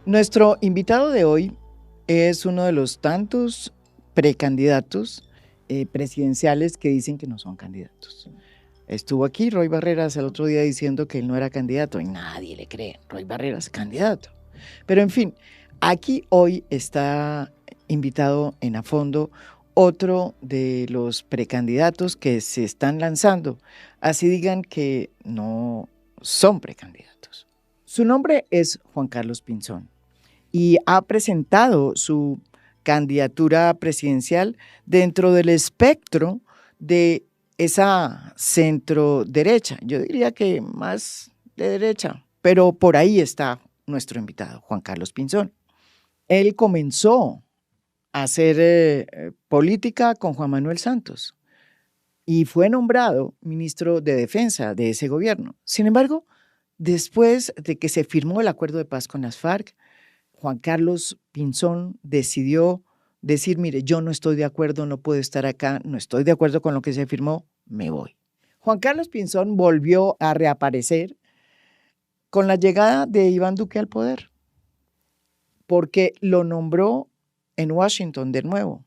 Nuestro invitado de hoy es uno de los tantos precandidatos presidenciales que dicen que no son candidatos. Estuvo aquí Roy Barreras el otro día diciendo que él no era candidato y nadie le cree. Roy Barreras, candidato. Pero en fin, aquí hoy está invitado en A Fondo otro de los precandidatos que se están lanzando, así digan que no son precandidatos. Su nombre es Juan Carlos Pinzón y ha presentado su candidatura presidencial dentro del espectro de esa centro derecha. Yo diría que más de derecha, pero por ahí está nuestro invitado, Juan Carlos Pinzón. Él comenzó a hacer política con Juan Manuel Santos y fue nombrado ministro de Defensa de ese gobierno. Sin embargo, después de que se firmó el acuerdo de paz con las FARC, Juan Carlos Pinzón decidió decir, mire, yo no estoy de acuerdo, no puedo estar acá, no estoy de acuerdo con lo que se firmó, me voy. Juan Carlos Pinzón volvió a reaparecer con la llegada de Iván Duque al poder, porque lo nombró en Washington de nuevo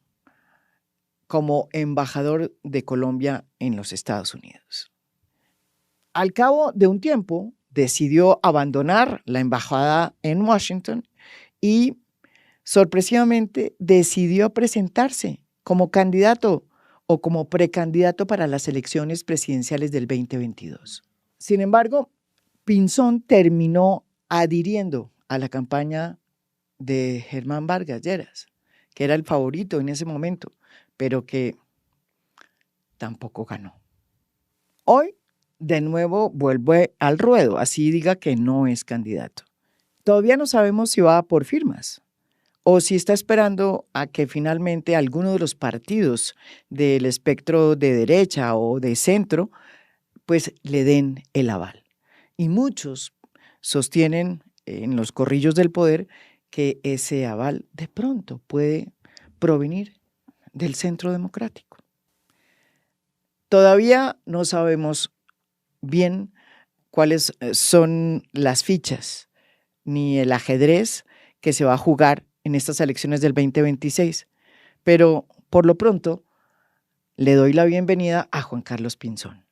como embajador de Colombia en los Estados Unidos. Al cabo de un tiempo, decidió abandonar la embajada en Washington y sorpresivamente decidió presentarse como candidato o como precandidato para las elecciones presidenciales del 2022. Sin embargo, Pinzón terminó adhiriendo a la campaña de Germán Vargas Lleras, que era el favorito en ese momento, pero que tampoco ganó. Hoy, de nuevo, vuelve al ruedo, así diga que no es candidato. Todavía no sabemos si va por firmas o si está esperando a que finalmente alguno de los partidos del espectro de derecha o de centro pues le den el aval. Y muchos sostienen en los corrillos del poder que ese aval de pronto puede provenir del centro democrático. Todavía no sabemos bien cuáles son las fichas ni el ajedrez que se va a jugar en estas elecciones del 2026, pero por lo pronto le doy la bienvenida a Juan Carlos Pinzón.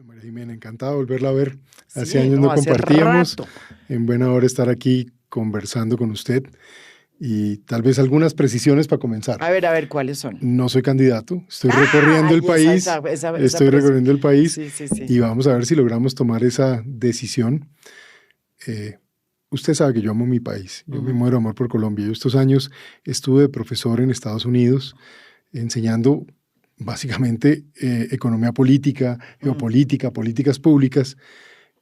María Jimena, encantado de volverla a ver. Hace años no compartíamos. Rato. En buena hora estar aquí conversando con usted y tal vez algunas precisiones para comenzar. A ver, ¿cuáles son? No soy candidato, estoy recorriendo el país, estoy recorriendo el país y vamos a ver si logramos tomar esa decisión. Usted sabe que yo amo mi país, yo me muero de amor por Colombia. Yo estos años estuve de profesor en Estados Unidos enseñando básicamente economía política, geopolítica, políticas públicas,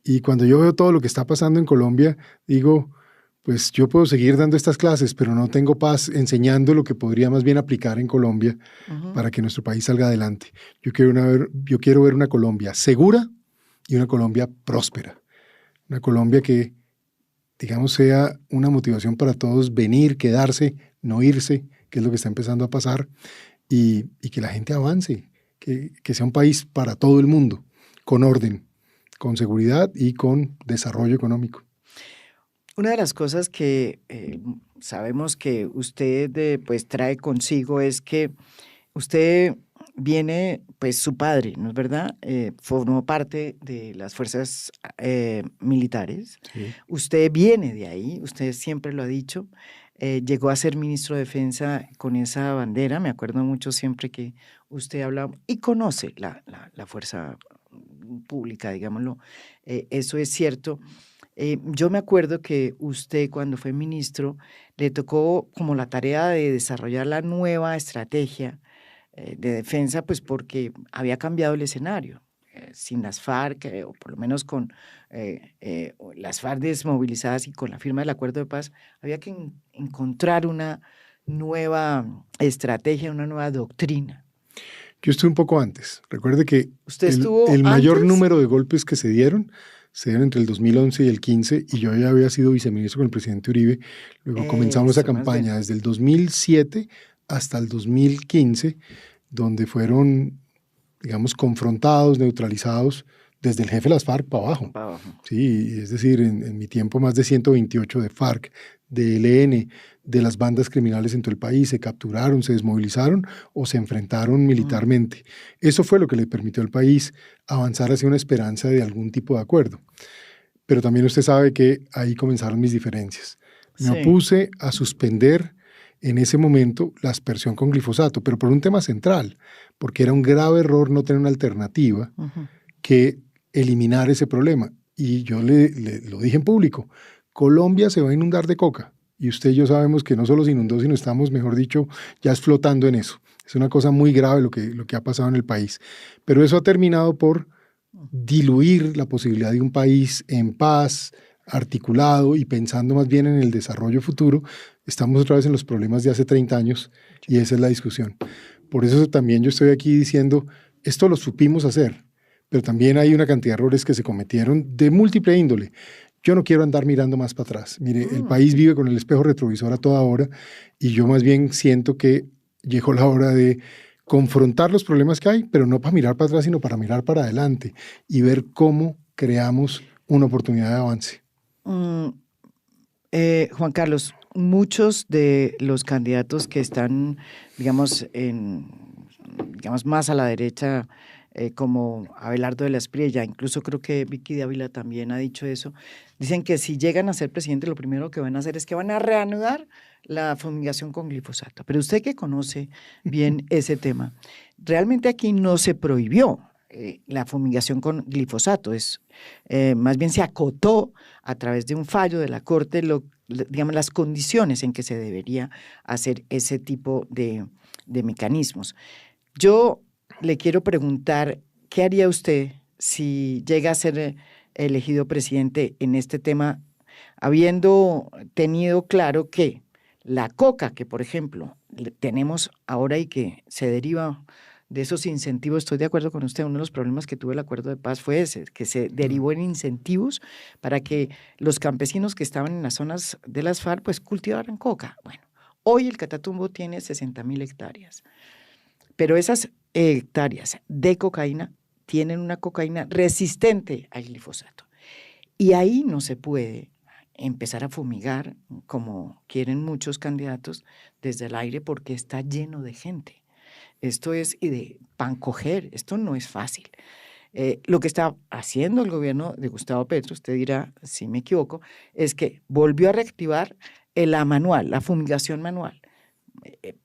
y cuando yo veo todo lo que está pasando en Colombia, digo, pues yo puedo seguir dando estas clases, pero no tengo paz enseñando lo que podría más bien aplicar en Colombia para que nuestro país salga adelante. Yo quiero ver una Colombia segura y una Colombia próspera, una Colombia que, digamos, sea una motivación para todos venir, quedarse, no irse, que es lo que está empezando a pasar, y que la gente avance, que sea un país para todo el mundo, con orden, con seguridad y con desarrollo económico. Una de las cosas que sabemos que usted pues trae consigo es que usted viene, pues su padre, ¿no es verdad? Formó parte de las fuerzas militares. Sí. Usted viene de ahí, usted siempre lo ha dicho. Llegó a ser ministro de Defensa con esa bandera. Me acuerdo mucho siempre que usted habla y conoce la fuerza pública, digámoslo. Eso es cierto. Yo me acuerdo que usted cuando fue ministro le tocó como la tarea de desarrollar la nueva estrategia de defensa, pues porque había cambiado el escenario. Sin las FARC, o por lo menos con las FARC desmovilizadas y con la firma del acuerdo de paz, había que encontrar una nueva estrategia, una nueva doctrina. Yo estuve un poco antes. Recuerde que el mayor número de golpes que se dieron entre el 2011 y el 15, y yo ya había sido viceministro con el presidente Uribe. Luego comenzamos esa campaña desde el 2007 hasta el 2015, donde fueron, digamos, confrontados, neutralizados desde el jefe de las FARC para abajo. Sí, es decir, en mi tiempo más de 128 de FARC, de ELN, de las bandas criminales en todo el país, se capturaron, se desmovilizaron o se enfrentaron militarmente. Eso fue lo que le permitió al país avanzar hacia una esperanza de algún tipo de acuerdo. Pero también usted sabe que ahí comenzaron mis diferencias. Me opuse a suspender en ese momento la aspersión con glifosato, pero por un tema central, porque era un grave error no tener una alternativa que eliminar ese problema. Y yo le lo dije en público, Colombia se va a inundar de coca. Y usted y yo sabemos que no solo se inundó, sino estamos, mejor dicho, ya es flotando en eso. Es una cosa muy grave lo que ha pasado en el país. Pero eso ha terminado por diluir la posibilidad de un país en paz, articulado y pensando más bien en el desarrollo futuro. Estamos otra vez en los problemas de hace 30 años y esa es la discusión. Por eso también yo estoy aquí diciendo, esto lo supimos hacer, pero también hay una cantidad de errores que se cometieron de múltiple índole. Yo no quiero andar mirando más para atrás. Mire, el país vive con el espejo retrovisor a toda hora y yo más bien siento que llegó la hora de confrontar los problemas que hay, pero no para mirar para atrás, sino para mirar para adelante y ver cómo creamos una oportunidad de avance. Juan Carlos, muchos de los candidatos que están, digamos, más a la derecha, como Abelardo de la Espriella, incluso creo que Vicky Dávila también ha dicho eso, dicen que si llegan a ser presidente, lo primero que van a hacer es que van a reanudar la fumigación con glifosato. Pero usted que conoce bien ese tema, realmente aquí no se prohibió la fumigación con glifosato, más bien se acotó a través de un fallo de la Corte, digamos, las condiciones en que se debería hacer ese tipo de mecanismos. Yo le quiero preguntar, ¿qué haría usted si llega a ser elegido presidente en este tema, habiendo tenido claro que la coca, que por ejemplo tenemos ahora y que se deriva de esos incentivos? Estoy de acuerdo con usted, uno de los problemas que tuvo el acuerdo de paz fue ese, que se derivó en incentivos para que los campesinos que estaban en las zonas de las FARC pues cultivaran coca. Bueno, hoy el Catatumbo tiene 60.000 hectáreas, pero esas hectáreas de cocaína tienen una cocaína resistente al glifosato. Y ahí no se puede empezar a fumigar, como quieren muchos candidatos, desde el aire, porque está lleno de gente. Esto es y de pan coger, esto no es fácil. Lo que está haciendo el gobierno de Gustavo Petro, usted dirá si me equivoco, es que volvió a reactivar la fumigación manual.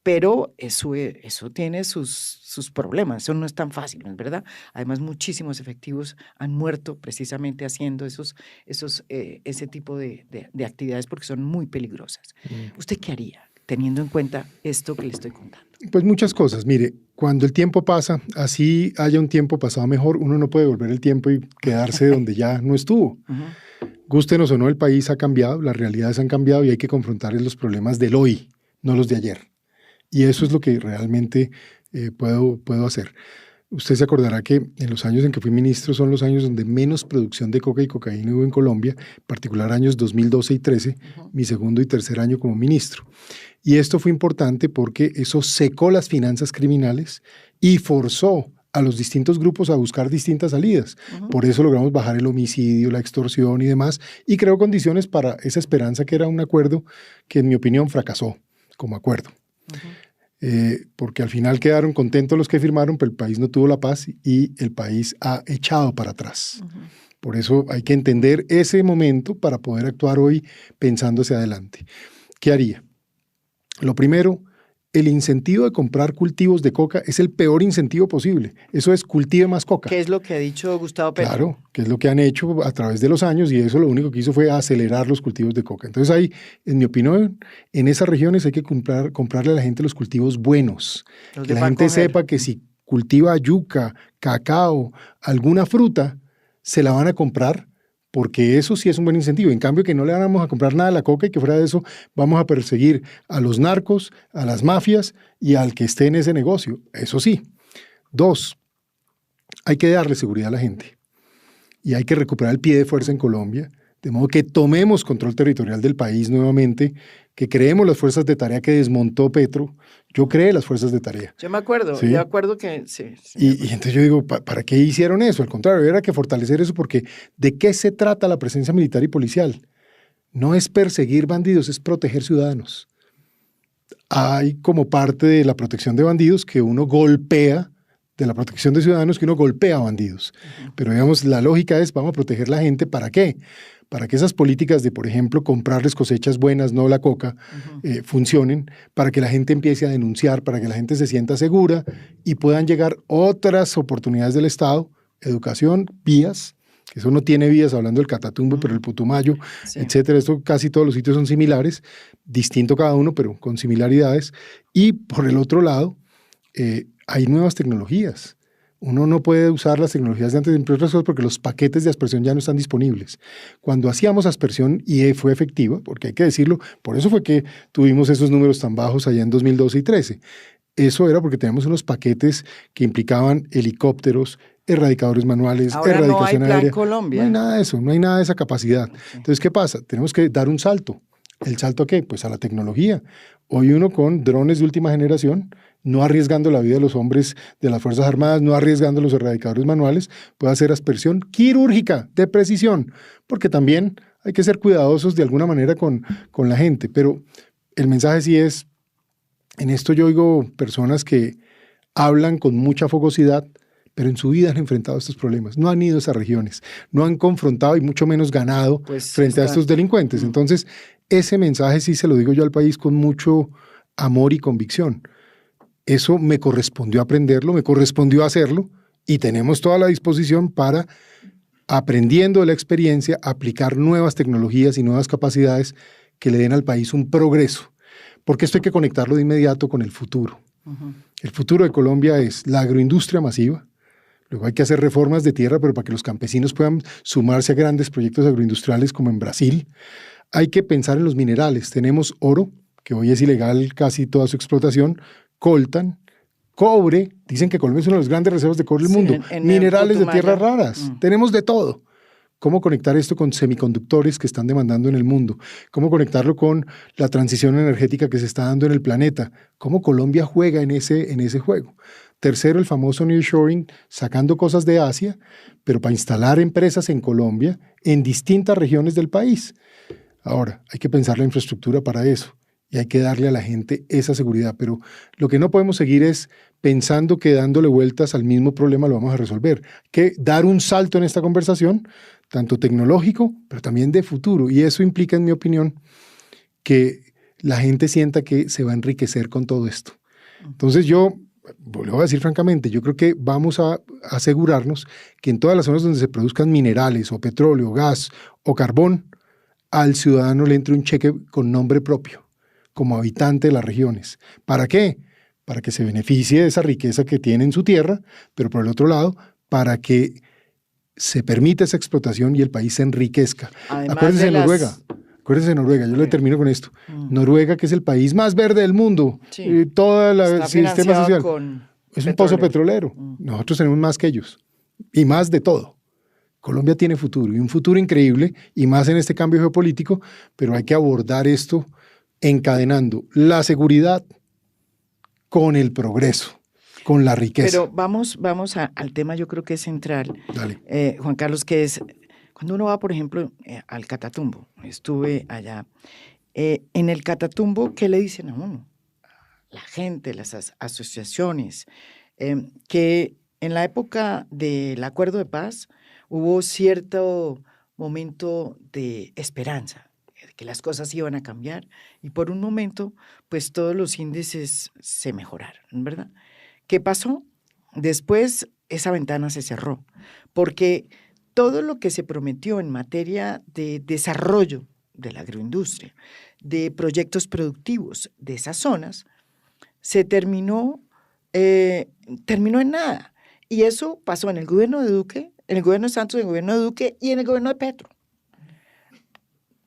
Pero eso tiene sus problemas, eso no es tan fácil, ¿no es verdad? Además, muchísimos efectivos han muerto precisamente haciendo ese tipo de actividades porque son muy peligrosas. ¿Usted qué haría teniendo en cuenta esto que le estoy contando? Pues muchas cosas. Mire, cuando el tiempo pasa, así haya un tiempo pasado mejor, uno no puede volver el tiempo y quedarse donde ya no estuvo. Gústenos o no, el país ha cambiado, las realidades han cambiado y hay que confrontar los problemas del hoy, no los de ayer. Y eso es lo que realmente puedo hacer. Usted se acordará que en los años en que fui ministro son los años donde menos producción de coca y cocaína hubo en Colombia, en particular años 2012 y 13, mi segundo y tercer año como ministro. Y esto fue importante porque eso secó las finanzas criminales y forzó a los distintos grupos a buscar distintas salidas. Por eso logramos bajar el homicidio, la extorsión y demás, y creó condiciones para esa esperanza que era un acuerdo que en mi opinión fracasó como acuerdo. Porque al final quedaron contentos los que firmaron, pero el país no tuvo la paz y el país ha echado para atrás. Por eso hay que entender ese momento para poder actuar hoy pensando hacia adelante. ¿Qué haría? Lo primero, el incentivo de comprar cultivos de coca es el peor incentivo posible. Eso es cultive más coca. ¿Qué es lo que ha dicho Gustavo Petro? Claro, que es lo que han hecho a través de los años y eso lo único que hizo fue acelerar los cultivos de coca. Entonces ahí, en mi opinión, en esas regiones hay que comprarle a la gente los cultivos buenos. Que la gente sepa que si cultiva yuca, cacao, alguna fruta, se la van a comprar porque eso sí es un buen incentivo. En cambio, que no le vamos a comprar nada a la coca y que fuera de eso vamos a perseguir a los narcos, a las mafias y al que esté en ese negocio. Eso sí. 2, hay que darle seguridad a la gente y hay que recuperar el pie de fuerza en Colombia, de modo que tomemos control territorial del país nuevamente que creemos las fuerzas de tarea que desmontó Petro. Yo creé las fuerzas de tarea. Yo me acuerdo, ¿sí? Yo acuerdo que sí. Y entonces yo digo, ¿para qué hicieron eso? Al contrario, era que fortalecer eso, porque ¿de qué se trata la presencia militar y policial? No es perseguir bandidos, es proteger ciudadanos. Hay como parte de la protección de bandidos que uno golpea, de la protección de ciudadanos que uno golpea a bandidos. Pero digamos, la lógica es, vamos a proteger la gente, ¿para qué? Para que esas políticas de, por ejemplo, comprarles cosechas buenas, no la coca, funcionen, para que la gente empiece a denunciar, para que la gente se sienta segura y puedan llegar otras oportunidades del Estado, educación, vías, que eso no tiene vías, hablando del Catatumbo, pero el Putumayo, etcétera. Esto casi todos los sitios son similares, distinto cada uno, pero con similaridades. Y por el otro lado, hay nuevas tecnologías. Uno no puede usar las tecnologías de antes, entre otras cosas, porque los paquetes de aspersión ya no están disponibles. Cuando hacíamos aspersión y fue efectiva, porque hay que decirlo, por eso fue que tuvimos esos números tan bajos allá en 2012 y 2013. Eso era porque teníamos unos paquetes que implicaban helicópteros, erradicadores manuales, ahora erradicación no hay aérea. Colombia. No hay nada de eso, no hay nada de esa capacidad. Okay. Entonces, ¿qué pasa? Tenemos que dar un salto. ¿El salto a qué? Pues a la tecnología. Hoy uno con drones de última generación, no arriesgando la vida de los hombres de las Fuerzas Armadas, no arriesgando los erradicadores manuales, puede hacer aspersión quirúrgica de precisión, porque también hay que ser cuidadosos de alguna manera con la gente. Pero el mensaje sí es, en esto yo oigo personas que hablan con mucha fogosidad, pero en su vida han enfrentado estos problemas, no han ido a esas regiones, no han confrontado y mucho menos ganado frente a estos delincuentes. Entonces, ese mensaje sí se lo digo yo al país con mucho amor y convicción. Eso me correspondió aprenderlo, me correspondió hacerlo y tenemos toda la disposición para, aprendiendo de la experiencia, aplicar nuevas tecnologías y nuevas capacidades que le den al país un progreso. Porque esto hay que conectarlo de inmediato con el futuro. El futuro de Colombia es la agroindustria masiva. Luego hay que hacer reformas de tierra, pero para que los campesinos puedan sumarse a grandes proyectos agroindustriales como en Brasil. Hay que pensar en los minerales. Tenemos oro, que hoy es ilegal casi toda su explotación, coltan, cobre. Dicen que Colombia es una de las grandes reservas de cobre del mundo. Minerales de tierras raras. Tenemos de todo. ¿Cómo conectar esto con semiconductores que están demandando en el mundo? ¿Cómo conectarlo con la transición energética que se está dando en el planeta? ¿Cómo Colombia juega en ese juego? Tercero, el famoso nearshoring, sacando cosas de Asia, pero para instalar empresas en Colombia, en distintas regiones del país. Ahora, hay que pensar la infraestructura para eso y hay que darle a la gente esa seguridad, pero lo que no podemos seguir es pensando que dándole vueltas al mismo problema lo vamos a resolver. Hay que dar un salto en esta conversación, tanto tecnológico, pero también de futuro, y eso implica, en mi opinión, que la gente sienta que se va a enriquecer con todo esto. Entonces yo, lo voy a decir francamente, yo creo que vamos a asegurarnos que en todas las zonas donde se produzcan minerales o petróleo, gas o carbón, al ciudadano le entre un cheque con nombre propio, como habitante de las regiones. ¿Para qué? Para que se beneficie de esa riqueza que tiene en su tierra, pero por el otro lado, para que se permita esa explotación y el país se enriquezca. Acuérdense de Noruega. Acuérdense de Noruega, yo le termino con esto. Noruega, que es el país más verde del mundo, todo el sistema social, es un pozo petrolero. Nosotros tenemos más que ellos y más de todo. Colombia tiene futuro y un futuro increíble y más en este cambio geopolítico, pero hay que abordar esto encadenando la seguridad con el progreso, con la riqueza. Pero vamos al tema, yo creo que es central, Juan Carlos, que es cuando uno va, por ejemplo, al Catatumbo. Estuve allá. En el Catatumbo, ¿qué le dicen a uno? La gente, las asociaciones, que en la época del Acuerdo de Paz hubo cierto momento de esperanza, que las cosas iban a cambiar y por un momento, pues todos los índices se mejoraron, ¿verdad? ¿Qué pasó? Después esa ventana se cerró, porque todo lo que se prometió en materia de desarrollo de la agroindustria, de proyectos productivos de esas zonas, se terminó en nada. Y eso pasó en el gobierno de Duque, en el gobierno de Santos, en el gobierno de Duque y en el gobierno de Petro.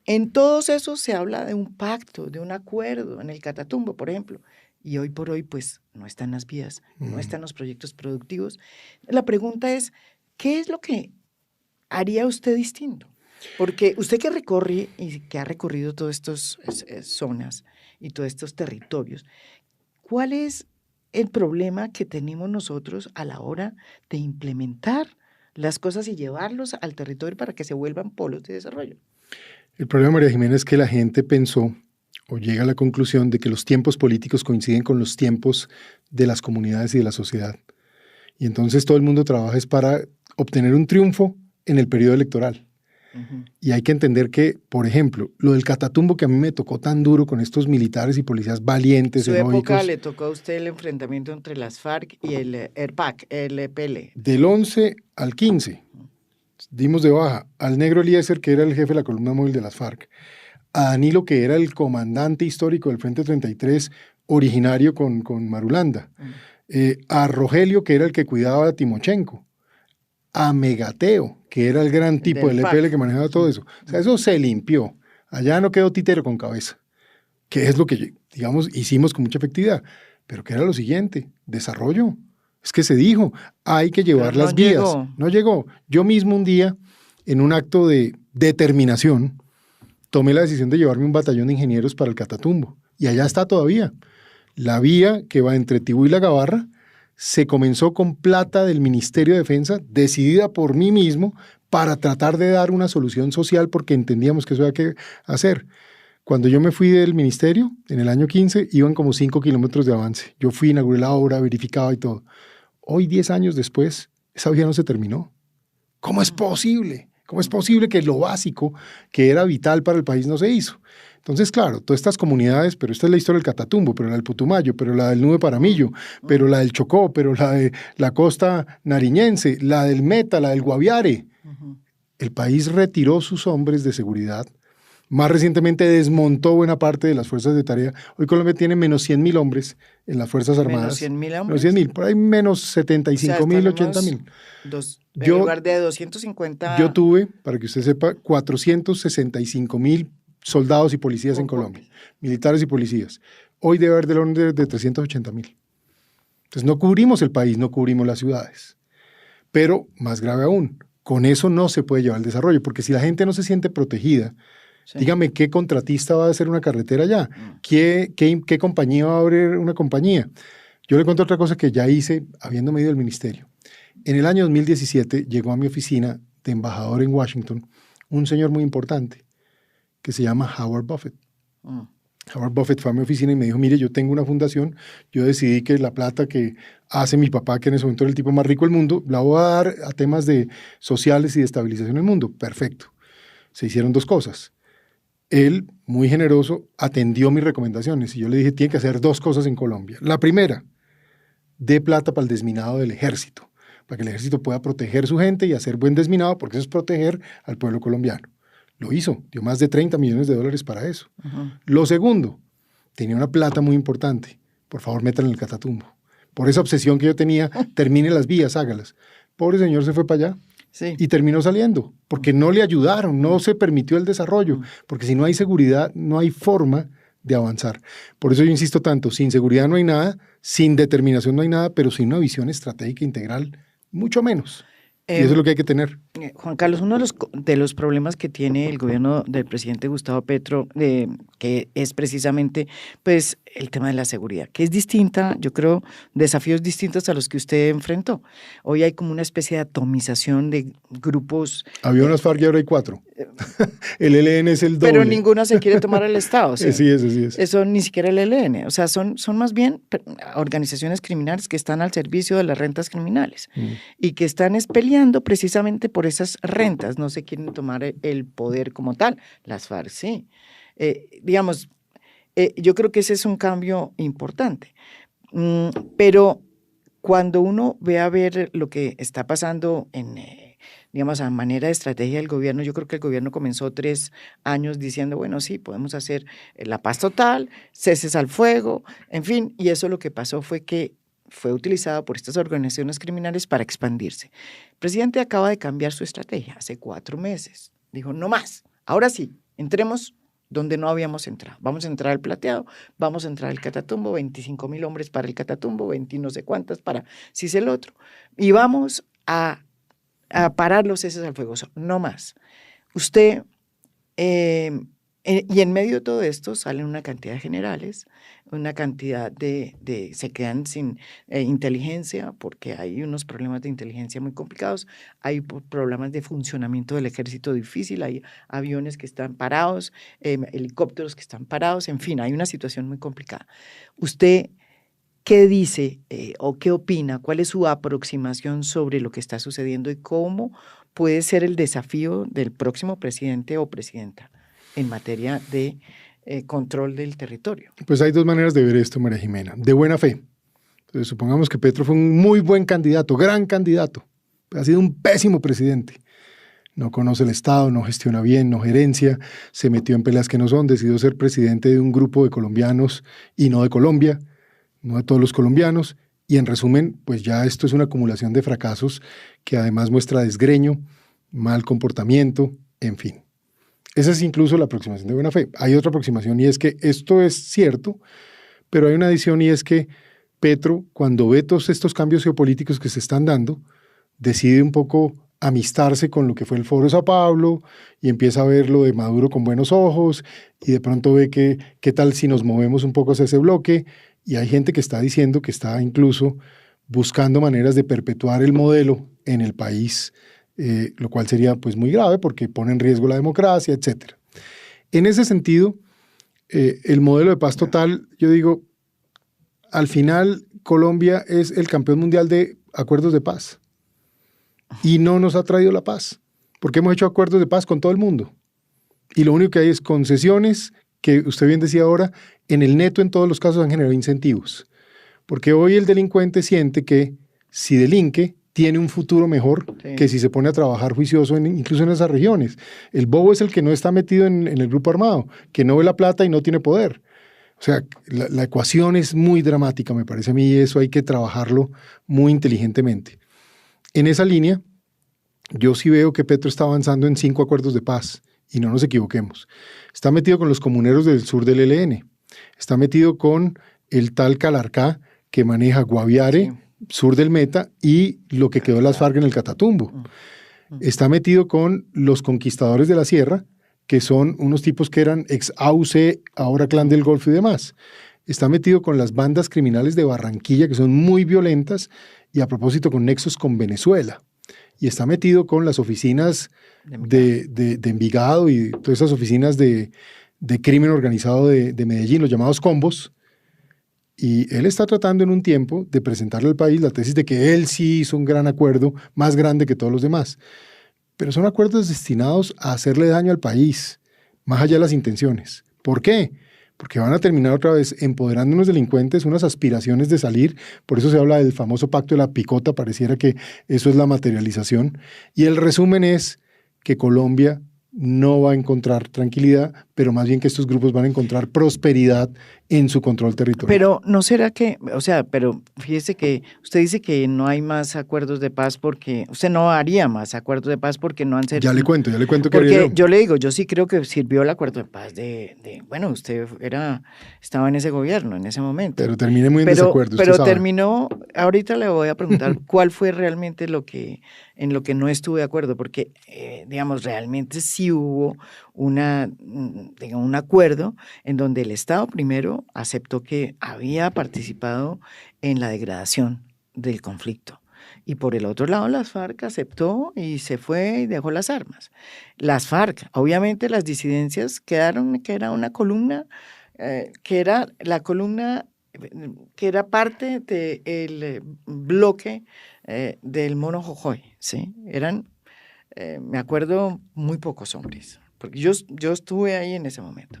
En todos esos se habla de un pacto, de un acuerdo, en el Catatumbo, por ejemplo. Y hoy por hoy, pues, no están las vías, no están los proyectos productivos. La pregunta es, ¿qué es lo que haría usted distinto? Porque usted que recorre y que ha recorrido todas estas zonas y todos estos territorios, ¿cuál es el problema que tenemos nosotros a la hora de implementar las cosas y llevarlos al territorio para que se vuelvan polos de desarrollo? El problema, María Jimena, es que la gente pensó o llega a la conclusión de que los tiempos políticos coinciden con los tiempos de las comunidades y de la sociedad. Y entonces todo el mundo trabaja es para obtener un triunfo en el periodo electoral. Y hay que entender que, por ejemplo, lo del Catatumbo que a mí me tocó tan duro con estos militares y policías valientes, heroicos. ¿En su época le tocó a usted el enfrentamiento entre las FARC y el ERPAC, el EPL? Del 11 al 15 dimos de baja al negro Eliezer, que era el jefe de la columna móvil de las FARC, a Danilo, que era el comandante histórico del Frente 33, originario con Marulanda, a Rogelio, que era el que cuidaba a Timochenko, a Megateo, que era el gran tipo del EPL que manejaba todo eso. O sea, eso se limpió. Allá no quedó títero con cabeza, que es lo que, digamos, hicimos con mucha efectividad. Pero que era lo siguiente, desarrollo. Es que se dijo, hay que llevar las vías. No llegó. Yo mismo un día, en un acto de determinación, tomé la decisión de llevarme un batallón de ingenieros para el Catatumbo. Y allá está todavía. La vía que va entre Tibú y La Gabarra se comenzó con plata del Ministerio de Defensa, decidida por mí mismo, para tratar de dar una solución social, porque entendíamos que eso había que hacer. Cuando yo me fui del ministerio, en el año 15, iban como 5 kilómetros de avance. Yo fui, inauguré la obra, verificaba y todo. Hoy, 10 años después, esa vía no se terminó. ¿Cómo es posible? ¿Cómo es posible que lo básico, que era vital para el país, no se hizo? Entonces, claro, todas estas comunidades, pero esta es la historia del Catatumbo, pero la del Putumayo, pero la del Nube Paramillo, pero la del Chocó, pero la de la costa nariñense, la del Meta, la del Guaviare. El país retiró sus hombres de seguridad. Más recientemente desmontó buena parte de las fuerzas de tarea. Hoy Colombia tiene menos 100.000 hombres en las Fuerzas Armadas. ¿Menos 100.000 hombres? Menos 100.000, por ahí menos 75.000, 80.000. En lugar de 250... Yo tuve, para que usted sepa, 465.000 soldados y policías en Colombia, militares y policías. Hoy debe haber del orden de 380.000. Entonces no cubrimos el país, no cubrimos las ciudades. Pero, más grave aún, con eso no se puede llevar el desarrollo, porque si la gente no se siente protegida, sí. Dígame, ¿qué contratista va a hacer una carretera allá? ¿Qué compañía va a abrir una compañía? Yo le cuento otra cosa que ya hice habiéndome ido del ministerio. En el año 2017 llegó a mi oficina de embajador en Washington un señor muy importante que se llama Howard Buffett. Howard Buffett fue a mi oficina y me dijo, mire, yo tengo una fundación, yo decidí que la plata que hace mi papá, que en ese momento era el tipo más rico del mundo, la voy a dar a temas de sociales y de estabilización del mundo. Perfecto. Se hicieron 2 cosas. Él, muy generoso, atendió mis recomendaciones y yo le dije, tiene que hacer 2 cosas en Colombia. La primera, dé plata para el desminado del ejército, para que el ejército pueda proteger su gente y hacer buen desminado, porque eso es proteger al pueblo colombiano. Lo hizo, dio más de $30 millones para eso. Lo segundo, tenía una plata muy importante. Por favor, métanla en el Catatumbo. Por esa obsesión que yo tenía, termine las vías, hágalas. Pobre señor se fue para allá. Sí. Y terminó saliendo, porque no le ayudaron, no se permitió el desarrollo, porque si no hay seguridad, no hay forma de avanzar. Por eso yo insisto tanto, sin seguridad no hay nada, sin determinación no hay nada, pero sin una visión estratégica integral, mucho menos. Y eso es lo que hay que tener. Juan Carlos, uno de los problemas que tiene el gobierno del presidente Gustavo Petro, que es precisamente pues, el tema de la seguridad, que es distinta, yo creo, desafíos distintos a los que usted enfrentó. Hoy hay como una especie de atomización de grupos. Había unas FARC y ahora hay 4. El ELN es el doble. Pero ninguno se quiere tomar el Estado. ¿Sí? Sí, así es. Eso ni siquiera el ELN. O sea, son más bien organizaciones criminales que están al servicio de las rentas criminales y que están peleando precisamente por esas rentas. No se quieren tomar el poder como tal. Las FARC sí. Yo creo que ese es un cambio importante. Pero cuando uno ve a ver lo que está pasando a manera de estrategia del gobierno, yo creo que el gobierno comenzó 3 años diciendo, bueno, sí, podemos hacer la paz total, ceses al fuego, en fin, y eso lo que pasó fue que fue utilizado por estas organizaciones criminales para expandirse. El presidente acaba de cambiar su estrategia hace 4 meses. Dijo, no más, ahora sí, entremos donde no habíamos entrado. Vamos a entrar al Plateado, vamos a entrar al Catatumbo, 25.000 hombres para el Catatumbo, 20 no sé cuántas para si es el otro. Y vamos a parar los ceses al fuego, no más. Usted, y en medio de todo esto salen una cantidad de generales, una cantidad se quedan sin inteligencia porque hay unos problemas de inteligencia muy complicados, hay problemas de funcionamiento del ejército difícil, hay aviones que están parados, helicópteros que están parados, en fin, hay una situación muy complicada. ¿Usted qué dice o qué opina? ¿Cuál es su aproximación sobre lo que está sucediendo y cómo puede ser el desafío del próximo presidente o presidenta en materia de control del territorio? Pues hay dos maneras de ver esto, María Jimena. De buena fe. Entonces, supongamos que Petro fue un muy buen candidato, gran candidato. Ha sido un pésimo presidente. No conoce el Estado, no gestiona bien, no gerencia, se metió en peleas que no son, decidió ser presidente de un grupo de colombianos y no de Colombia, no de todos los colombianos. Y en resumen, pues ya esto es una acumulación de fracasos que además muestra desgreño, mal comportamiento, en fin. Esa es incluso la aproximación de buena fe. Hay otra aproximación y es que esto es cierto, pero hay una adición y es que Petro, cuando ve todos estos cambios geopolíticos que se están dando, decide un poco amistarse con lo que fue el Foro de Sao Paulo y empieza a ver lo de Maduro con buenos ojos y de pronto ve que qué tal si nos movemos un poco hacia ese bloque, y hay gente que está diciendo que está incluso buscando maneras de perpetuar el modelo en el país, lo cual sería pues muy grave porque pone en riesgo la democracia, etc. En ese sentido, el modelo de paz total, yo digo, al final Colombia es el campeón mundial de acuerdos de paz y no nos ha traído la paz, porque hemos hecho acuerdos de paz con todo el mundo y lo único que hay es concesiones que usted bien decía ahora, en el neto en todos los casos han generado incentivos, porque hoy el delincuente siente que si delinque tiene un futuro mejor que si se pone a trabajar juicioso incluso en esas regiones. El bobo es el que no está metido en el grupo armado, que no ve la plata y no tiene poder. O sea, la ecuación es muy dramática, me parece a mí, y eso hay que trabajarlo muy inteligentemente. En esa línea, yo sí veo que Petro está avanzando en 5 acuerdos de paz, y no nos equivoquemos. Está metido con los comuneros del sur del ELN, está metido con el tal Calarcá que maneja Guaviare, sur del Meta, y lo que quedó de las FARC en el Catatumbo. Está metido con los conquistadores de la sierra, que son unos tipos que eran ex AUC, ahora Clan del Golfo y demás. Está metido con las bandas criminales de Barranquilla, que son muy violentas, y a propósito con nexos con Venezuela. Y está metido con las oficinas de Envigado y todas esas oficinas de crimen organizado de Medellín, los llamados combos. Y él está tratando en un tiempo de presentarle al país la tesis de que él sí hizo un gran acuerdo, más grande que todos los demás. Pero son acuerdos destinados a hacerle daño al país, más allá de las intenciones. ¿Por qué? Porque van a terminar otra vez empoderando a unos delincuentes, unas aspiraciones de salir. Por eso se habla del famoso pacto de la picota, pareciera que eso es la materialización. Y el resumen es que Colombia no va a encontrar tranquilidad, pero más bien que estos grupos van a encontrar prosperidad en su control territorial. Pero no será que, o sea, pero fíjese que usted dice que no hay más acuerdos de paz porque, usted no haría más acuerdos de paz porque no han servido. Ya le cuento que haría yo le digo, yo sí creo que sirvió el acuerdo de paz bueno, usted estaba en ese gobierno en ese momento. Pero terminé muy en desacuerdo. Pero terminó, ahorita le voy a preguntar cuál fue realmente en lo que no estuve de acuerdo, porque, digamos, realmente sí hubo un acuerdo en donde el Estado primero aceptó que había participado en la degradación del conflicto. Y por el otro lado, las FARC aceptó y se fue y dejó las armas. Las FARC, obviamente las disidencias quedaron, que era una columna, que era la columna que era parte del bloque del Mono Jojoy, ¿sí? Eran, me acuerdo, muy pocos hombres, porque yo estuve ahí en ese momento.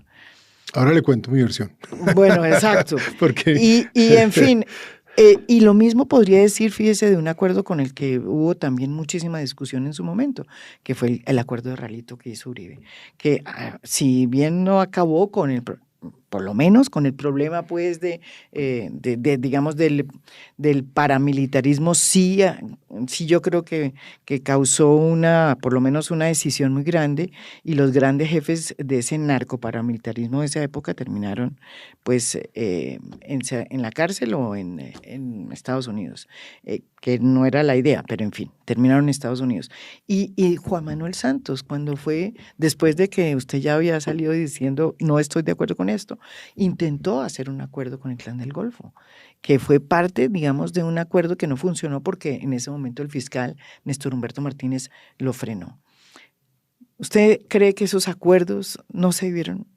Ahora le cuento mi versión. Bueno, exacto. Porque... y en fin, y lo mismo podría decir, fíjese, de un acuerdo con el que hubo también muchísima discusión en su momento, que fue el acuerdo de Ralito que hizo Uribe, que si bien no acabó con por lo menos con el problema pues digamos del paramilitarismo, sí yo creo que causó por lo menos una decisión muy grande, y los grandes jefes de ese narcoparamilitarismo de esa época terminaron pues en la cárcel o en Estados Unidos, que no era la idea, pero en fin, terminaron en Estados Unidos. Y Juan Manuel Santos, cuando fue, después de que usted ya había salido diciendo no estoy de acuerdo con esto, intentó hacer un acuerdo con el Clan del Golfo, que fue parte, digamos, de un acuerdo que no funcionó porque en ese momento el fiscal Néstor Humberto Martínez lo frenó. ¿Usted cree que esos acuerdos no se debieron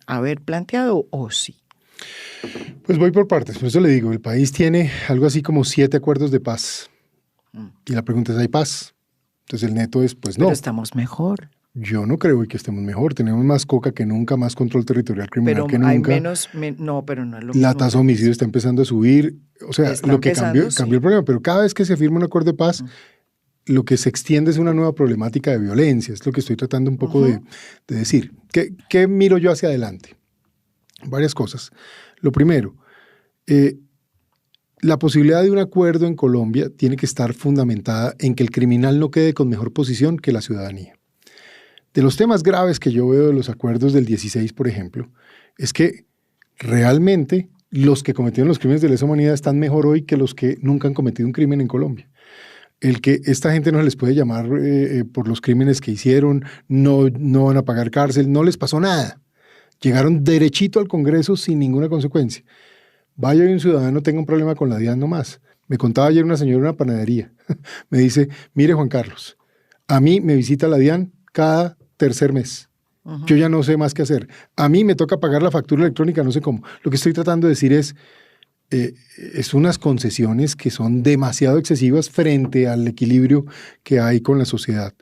haber planteado o sí? Pues voy por partes, por eso le digo, el país tiene algo así como 7 acuerdos de paz. Y la pregunta es, ¿hay paz? Entonces el neto es, pues no. Pero estamos mejor. Yo no creo que estemos mejor. Tenemos más coca que nunca, más control territorial criminal que nunca. Hay menos, no, pero no es lo mismo. La tasa de homicidio está empezando a subir. O sea, lo que cambió el problema. Pero cada vez que se firma un acuerdo de paz, lo que se extiende es una nueva problemática de violencia. Es lo que estoy tratando un poco de decir. ¿Qué miro yo hacia adelante? Varias cosas. Lo primero, la posibilidad de un acuerdo en Colombia tiene que estar fundamentada en que el criminal no quede con mejor posición que la ciudadanía. De los temas graves que yo veo de los acuerdos del 16, por ejemplo, es que realmente los que cometieron los crímenes de lesa humanidad están mejor hoy que los que nunca han cometido un crimen en Colombia. El que esta gente no se les puede llamar por los crímenes que hicieron, no van a pagar cárcel, no les pasó nada. Llegaron derechito al Congreso sin ninguna consecuencia. Vaya y un ciudadano tenga un problema con la DIAN nomás. Me contaba ayer una señora en una panadería. Me dice, mire Juan Carlos, a mí me visita la DIAN cada tercer mes. Yo ya no sé más qué hacer. A mí me toca pagar la factura electrónica, no sé cómo. Lo que estoy tratando de decir es unas concesiones que son demasiado excesivas frente al equilibrio que hay con la sociedad.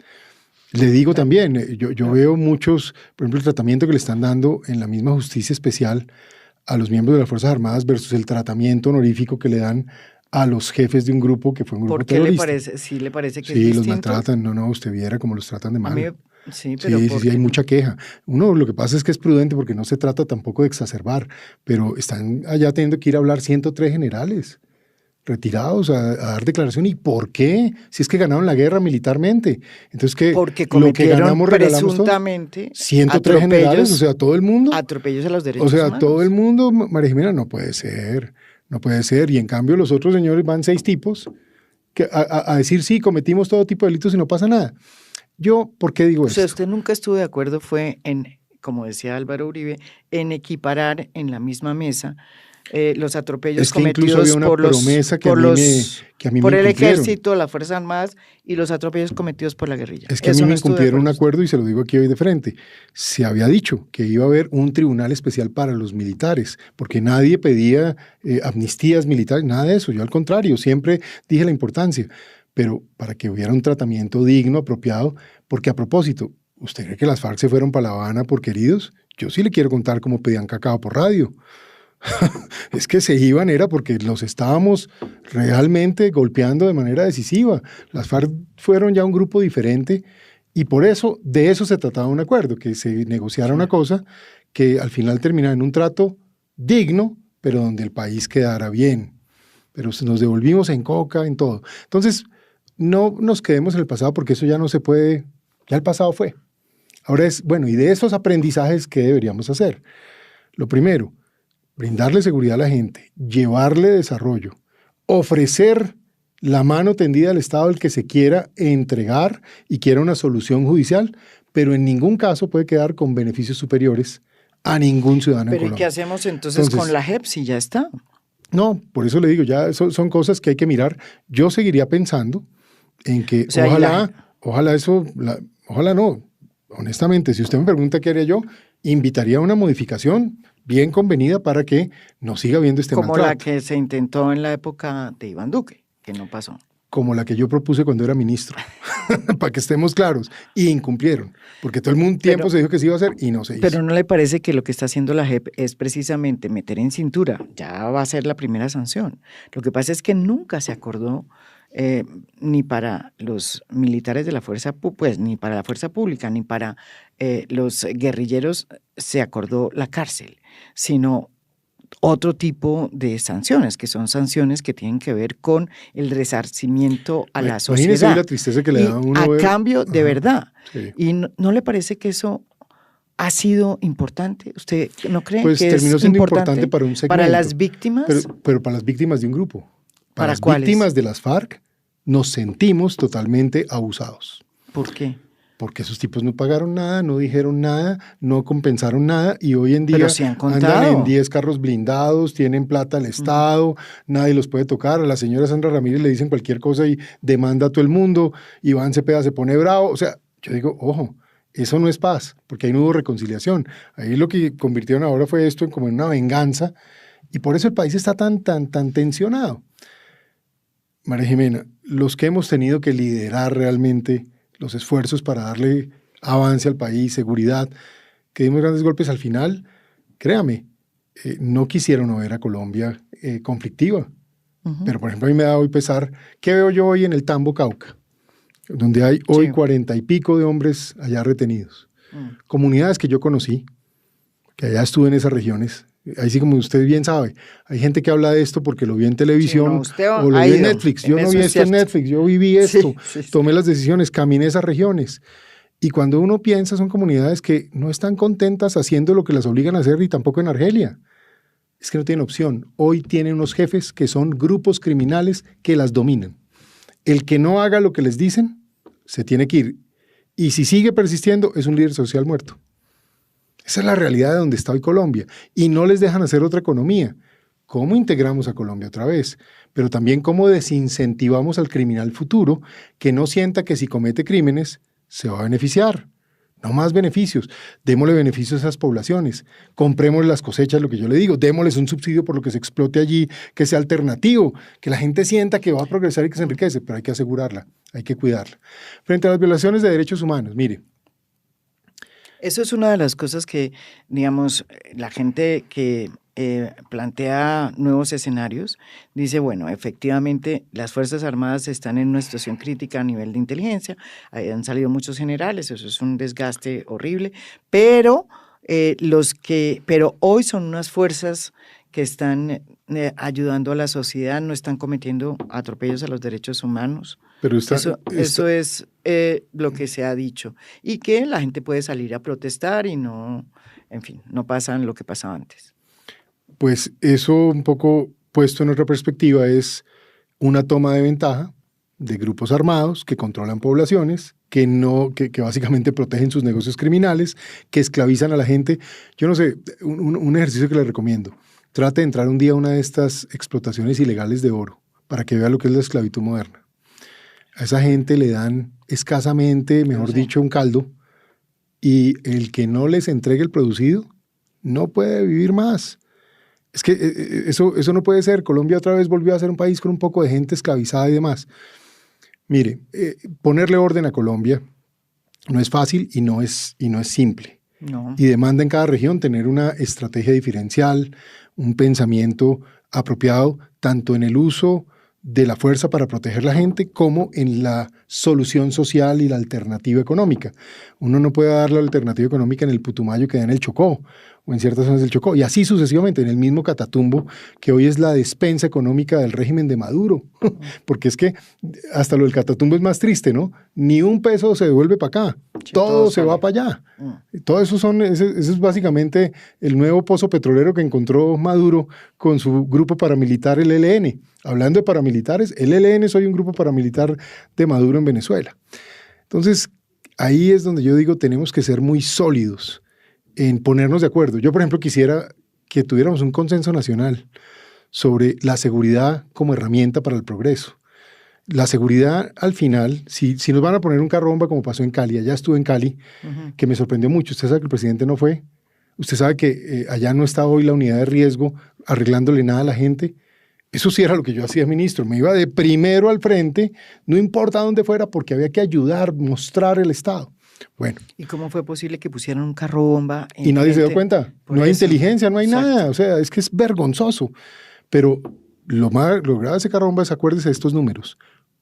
Le digo también, yo veo muchos, por ejemplo, el tratamiento que le están dando en la misma justicia especial a los miembros de las Fuerzas Armadas versus el tratamiento honorífico que le dan a los jefes de un grupo que fue un grupo terrorista. ¿Por qué le parece que es distinto? Sí, los maltratan. No, usted viera cómo los tratan de mal. Sí, hay mucha queja. Uno, lo que pasa es que es prudente porque no se trata tampoco de exacerbar, pero están allá teniendo que ir a hablar 103 generales retirados a dar declaración. ¿Y por qué? Si es que ganaron la guerra militarmente. Entonces, porque lo que ganamos presuntamente 103 generales, o sea, todo el mundo. Atropellos a los derechos humanos. O sea, humanos. todo el mundo, María Jimena, no puede ser. No puede ser. Y en cambio los otros señores van 6 tipos a decir, sí, cometimos todo tipo de delitos y no pasa nada. Yo, ¿por qué digo esto? O sea, usted nunca estuvo de acuerdo fue en, como decía Álvaro Uribe, en equiparar en la misma mesa los atropellos cometidos por el ejército, las Fuerzas Armadas y los atropellos cometidos por la guerrilla. Es que a mí me incumplieron un acuerdo y se lo digo aquí hoy de frente. Se había dicho que iba a haber un tribunal especial para los militares, porque nadie pedía amnistías militares, nada de eso. Yo al contrario, siempre dije la importancia, pero para que hubiera un tratamiento digno, apropiado, porque a propósito, ¿usted cree que las FARC se fueron para La Habana por queridos? Yo sí le quiero contar cómo pedían cacao por radio. Es que se iban era porque los estábamos realmente golpeando de manera decisiva. Las FARC fueron ya un grupo diferente y por eso, de eso se trataba un acuerdo, que se negociara una cosa que al final terminara en un trato digno, pero donde el país quedara bien. Pero nos devolvimos en coca, en todo. Entonces, no nos quedemos en el pasado porque eso ya no se puede, ya el pasado fue. Ahora es, bueno, y de esos aprendizajes, ¿qué deberíamos hacer? Lo primero, brindarle seguridad a la gente, llevarle desarrollo, ofrecer la mano tendida al Estado al que se quiera entregar y quiera una solución judicial, pero en ningún caso puede quedar con beneficios superiores a ningún ciudadano en Colombia. ¿Pero y qué hacemos entonces con la JEP si ya está? No, por eso le digo, ya son cosas que hay que mirar. Yo seguiría pensando en que ojalá no. Honestamente, si usted me pregunta qué haría yo, invitaría a una modificación bien convenida para que no siga habiendo este maltrato. Como la que se intentó en la época de Iván Duque, que no pasó. Como la que yo propuse cuando era ministro, para que estemos claros, y incumplieron, porque todo el tiempo se dijo que se iba a hacer y no se hizo. Pero ¿no le parece que lo que está haciendo la JEP es precisamente meter en cintura? Ya va a ser la primera sanción. Lo que pasa es que nunca se acordó ni para los militares de la fuerza, pues ni para la fuerza pública, ni para los guerrilleros se acordó la cárcel, sino otro tipo de sanciones, que son sanciones que tienen que ver con el resarcimiento a la sociedad. Imagínese la tristeza que le da a uno. A cambio de verdad. Sí. ¿Y no le parece que eso ha sido importante? ¿Usted no cree pues que terminó es siendo importante para un segmento? ¿Para las víctimas? Pero para las víctimas de un grupo. ¿Para las cuáles? Víctimas de las FARC nos sentimos totalmente abusados. ¿Por qué? Porque esos tipos no pagaron nada, no dijeron nada, no compensaron nada y hoy en día pero sí han andan en 10 carros blindados, tienen plata al Estado, nadie los puede tocar. A la señora Sandra Ramírez le dicen cualquier cosa y demanda a todo el mundo. Iván Cepeda se pone bravo. O sea, yo digo, ojo, eso no es paz, porque ahí no hubo reconciliación. Ahí lo que convirtieron ahora fue esto como en una venganza y por eso el país está tan tensionado. María Jimena, los que hemos tenido que liderar realmente los esfuerzos para darle avance al país, seguridad, que dimos grandes golpes al final, créame, no quisieron ver a Colombia conflictiva. Pero, por ejemplo, a mí me da hoy pesar, ¿qué veo yo hoy en el Tambo, Cauca? Donde hay hoy 40 y pico de hombres allá retenidos. Comunidades que yo conocí, que allá estuve en esas regiones. Ahí sí, como usted bien sabe, hay gente que habla de esto porque lo vio en televisión o lo vio en Netflix. Yo no vi esto en Netflix, yo viví esto, tomé las decisiones, caminé esas regiones. Y cuando uno piensa, son comunidades que no están contentas haciendo lo que las obligan a hacer y tampoco en Argelia. Es que no tienen opción. Hoy tienen unos jefes que son grupos criminales que las dominan. El que no haga lo que les dicen, se tiene que ir. Y si sigue persistiendo, es un líder social muerto. Esa es la realidad de donde está hoy Colombia. Y no les dejan hacer otra economía. ¿Cómo integramos a Colombia otra vez? Pero también cómo desincentivamos al criminal futuro que no sienta que si comete crímenes se va a beneficiar. No más beneficios. Démosle beneficios a esas poblaciones. Compremos las cosechas, lo que yo le digo. Démosles un subsidio por lo que se explote allí, que sea alternativo, que la gente sienta que va a progresar y que se enriquece, pero hay que asegurarla, hay que cuidarla. Frente a las violaciones de derechos humanos, mire, eso es una de las cosas que, digamos, la gente que plantea nuevos escenarios dice, bueno, efectivamente las Fuerzas Armadas están en una situación crítica a nivel de inteligencia, han salido muchos generales, eso es un desgaste horrible, pero hoy son unas fuerzas que están ayudando a la sociedad, no están cometiendo atropellos a los derechos humanos. Pero eso es lo que se ha dicho. Y que la gente puede salir a protestar y no, en fin, no pasa lo que pasaba antes. Pues eso un poco puesto en otra perspectiva es una toma de ventaja de grupos armados que controlan poblaciones, que básicamente protegen sus negocios criminales, que esclavizan a la gente. Yo no sé, un ejercicio que les recomiendo. Trate de entrar un día a una de estas explotaciones ilegales de oro para que vea lo que es la esclavitud moderna. A esa gente le dan escasamente, mejor dicho, un caldo, y el que no les entregue el producido no puede vivir más. Es que eso no puede ser. Colombia otra vez volvió a ser un país con un poco de gente esclavizada y demás. Mire, ponerle orden a Colombia no es fácil y no es simple. No. Y demanda en cada región tener una estrategia diferencial, un pensamiento apropiado, tanto en el uso de la fuerza para proteger la gente como en la solución social y la alternativa económica. Uno no puede dar la alternativa económica en el Putumayo que da en el Chocó o en ciertas zonas del Chocó, y así sucesivamente en el mismo Catatumbo, que hoy es la despensa económica del régimen de Maduro. Porque es que hasta lo del Catatumbo es más triste, ¿no? Ni un peso se devuelve para acá, sí, todo se va para allá. Todo eso ese es básicamente el nuevo pozo petrolero que encontró Maduro con su grupo paramilitar, el ELN. Hablando de paramilitares, el ELN es hoy un grupo paramilitar de Maduro en Venezuela. Entonces, ahí es donde yo digo, tenemos que ser muy sólidos en ponernos de acuerdo. Yo, por ejemplo, quisiera que tuviéramos un consenso nacional sobre la seguridad como herramienta para el progreso. La seguridad, al final, si nos van a poner un carro bomba como pasó en Cali, allá estuve en Cali, que me sorprendió mucho. Usted sabe que el presidente no fue. Usted sabe que allá no está hoy la unidad de riesgo arreglándole nada a la gente. Eso sí era lo que yo hacía, ministro. Me iba de primero al frente, no importa dónde fuera, porque había que ayudar, mostrar el Estado. Bueno. ¿Y cómo fue posible que pusieran un carro bomba? Y nadie se dio cuenta. No hay inteligencia, no hay nada. O sea, es que es vergonzoso. Pero lo grave de ese carro bomba es, acuérdese de estos números.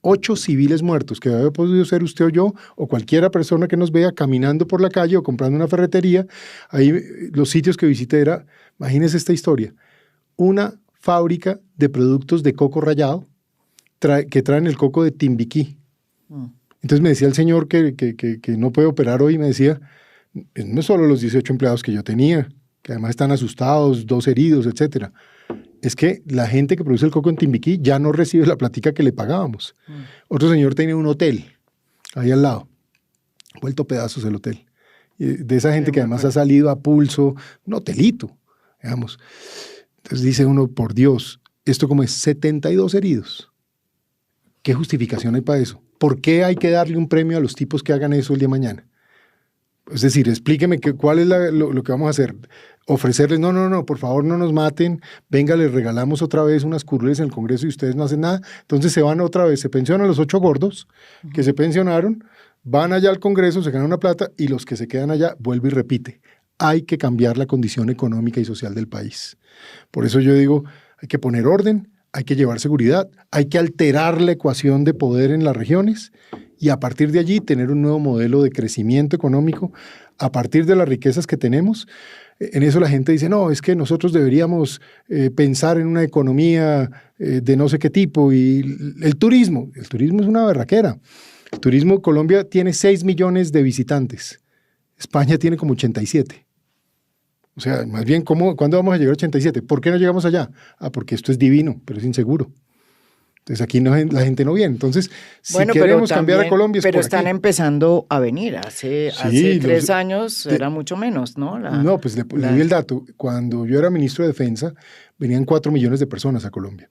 8 civiles muertos, que había podido ser usted o yo, o cualquiera persona que nos vea caminando por la calle o comprando una ferretería. Ahí los sitios que visité era, imagínense esta historia, una fábrica de productos de coco rallado que traen el coco de Timbiquí. Entonces me decía el señor que no puede operar hoy, me decía, no solo los 18 empleados que yo tenía, que además están asustados, 2 heridos, etcétera. Es que la gente que produce el coco en Timbiquí ya no recibe la platica que le pagábamos. Otro señor tenía un hotel ahí al lado, vuelto pedazos el hotel. De esa gente que además ha salido a pulso, un hotelito, digamos. Entonces dice uno, por Dios, esto como es 72 heridos. ¿Qué justificación hay para eso? ¿Por qué hay que darle un premio a los tipos que hagan eso el día de mañana? Es decir, explíqueme cuál es lo que vamos a hacer. Ofrecerles, no, por favor no nos maten, venga, les regalamos otra vez unas curules en el Congreso y ustedes no hacen nada. Entonces se van otra vez, se pensionan los 8 gordos que se pensionaron, van allá al Congreso, se ganan una plata y los que se quedan allá, vuelve y repite. Hay que cambiar la condición económica y social del país. Por eso yo digo, hay que poner orden, hay que llevar seguridad, hay que alterar la ecuación de poder en las regiones y a partir de allí tener un nuevo modelo de crecimiento económico a partir de las riquezas que tenemos. En eso la gente dice, no, es que nosotros deberíamos pensar en una economía de no sé qué tipo y el turismo es una berraquera. El turismo, Colombia tiene 6 millones de visitantes, España tiene como 87. O sea, más bien, ¿cuándo vamos a llegar a 87? ¿Por qué no llegamos allá? Porque esto es divino, pero es inseguro. Entonces aquí la gente no viene. Entonces, si queremos cambiar a Colombia es pero por están aquí. empezando a venir. Hace 3 años era mucho menos, ¿no? No, pues le di el dato. Cuando yo era ministro de Defensa, venían 4 millones de personas a Colombia.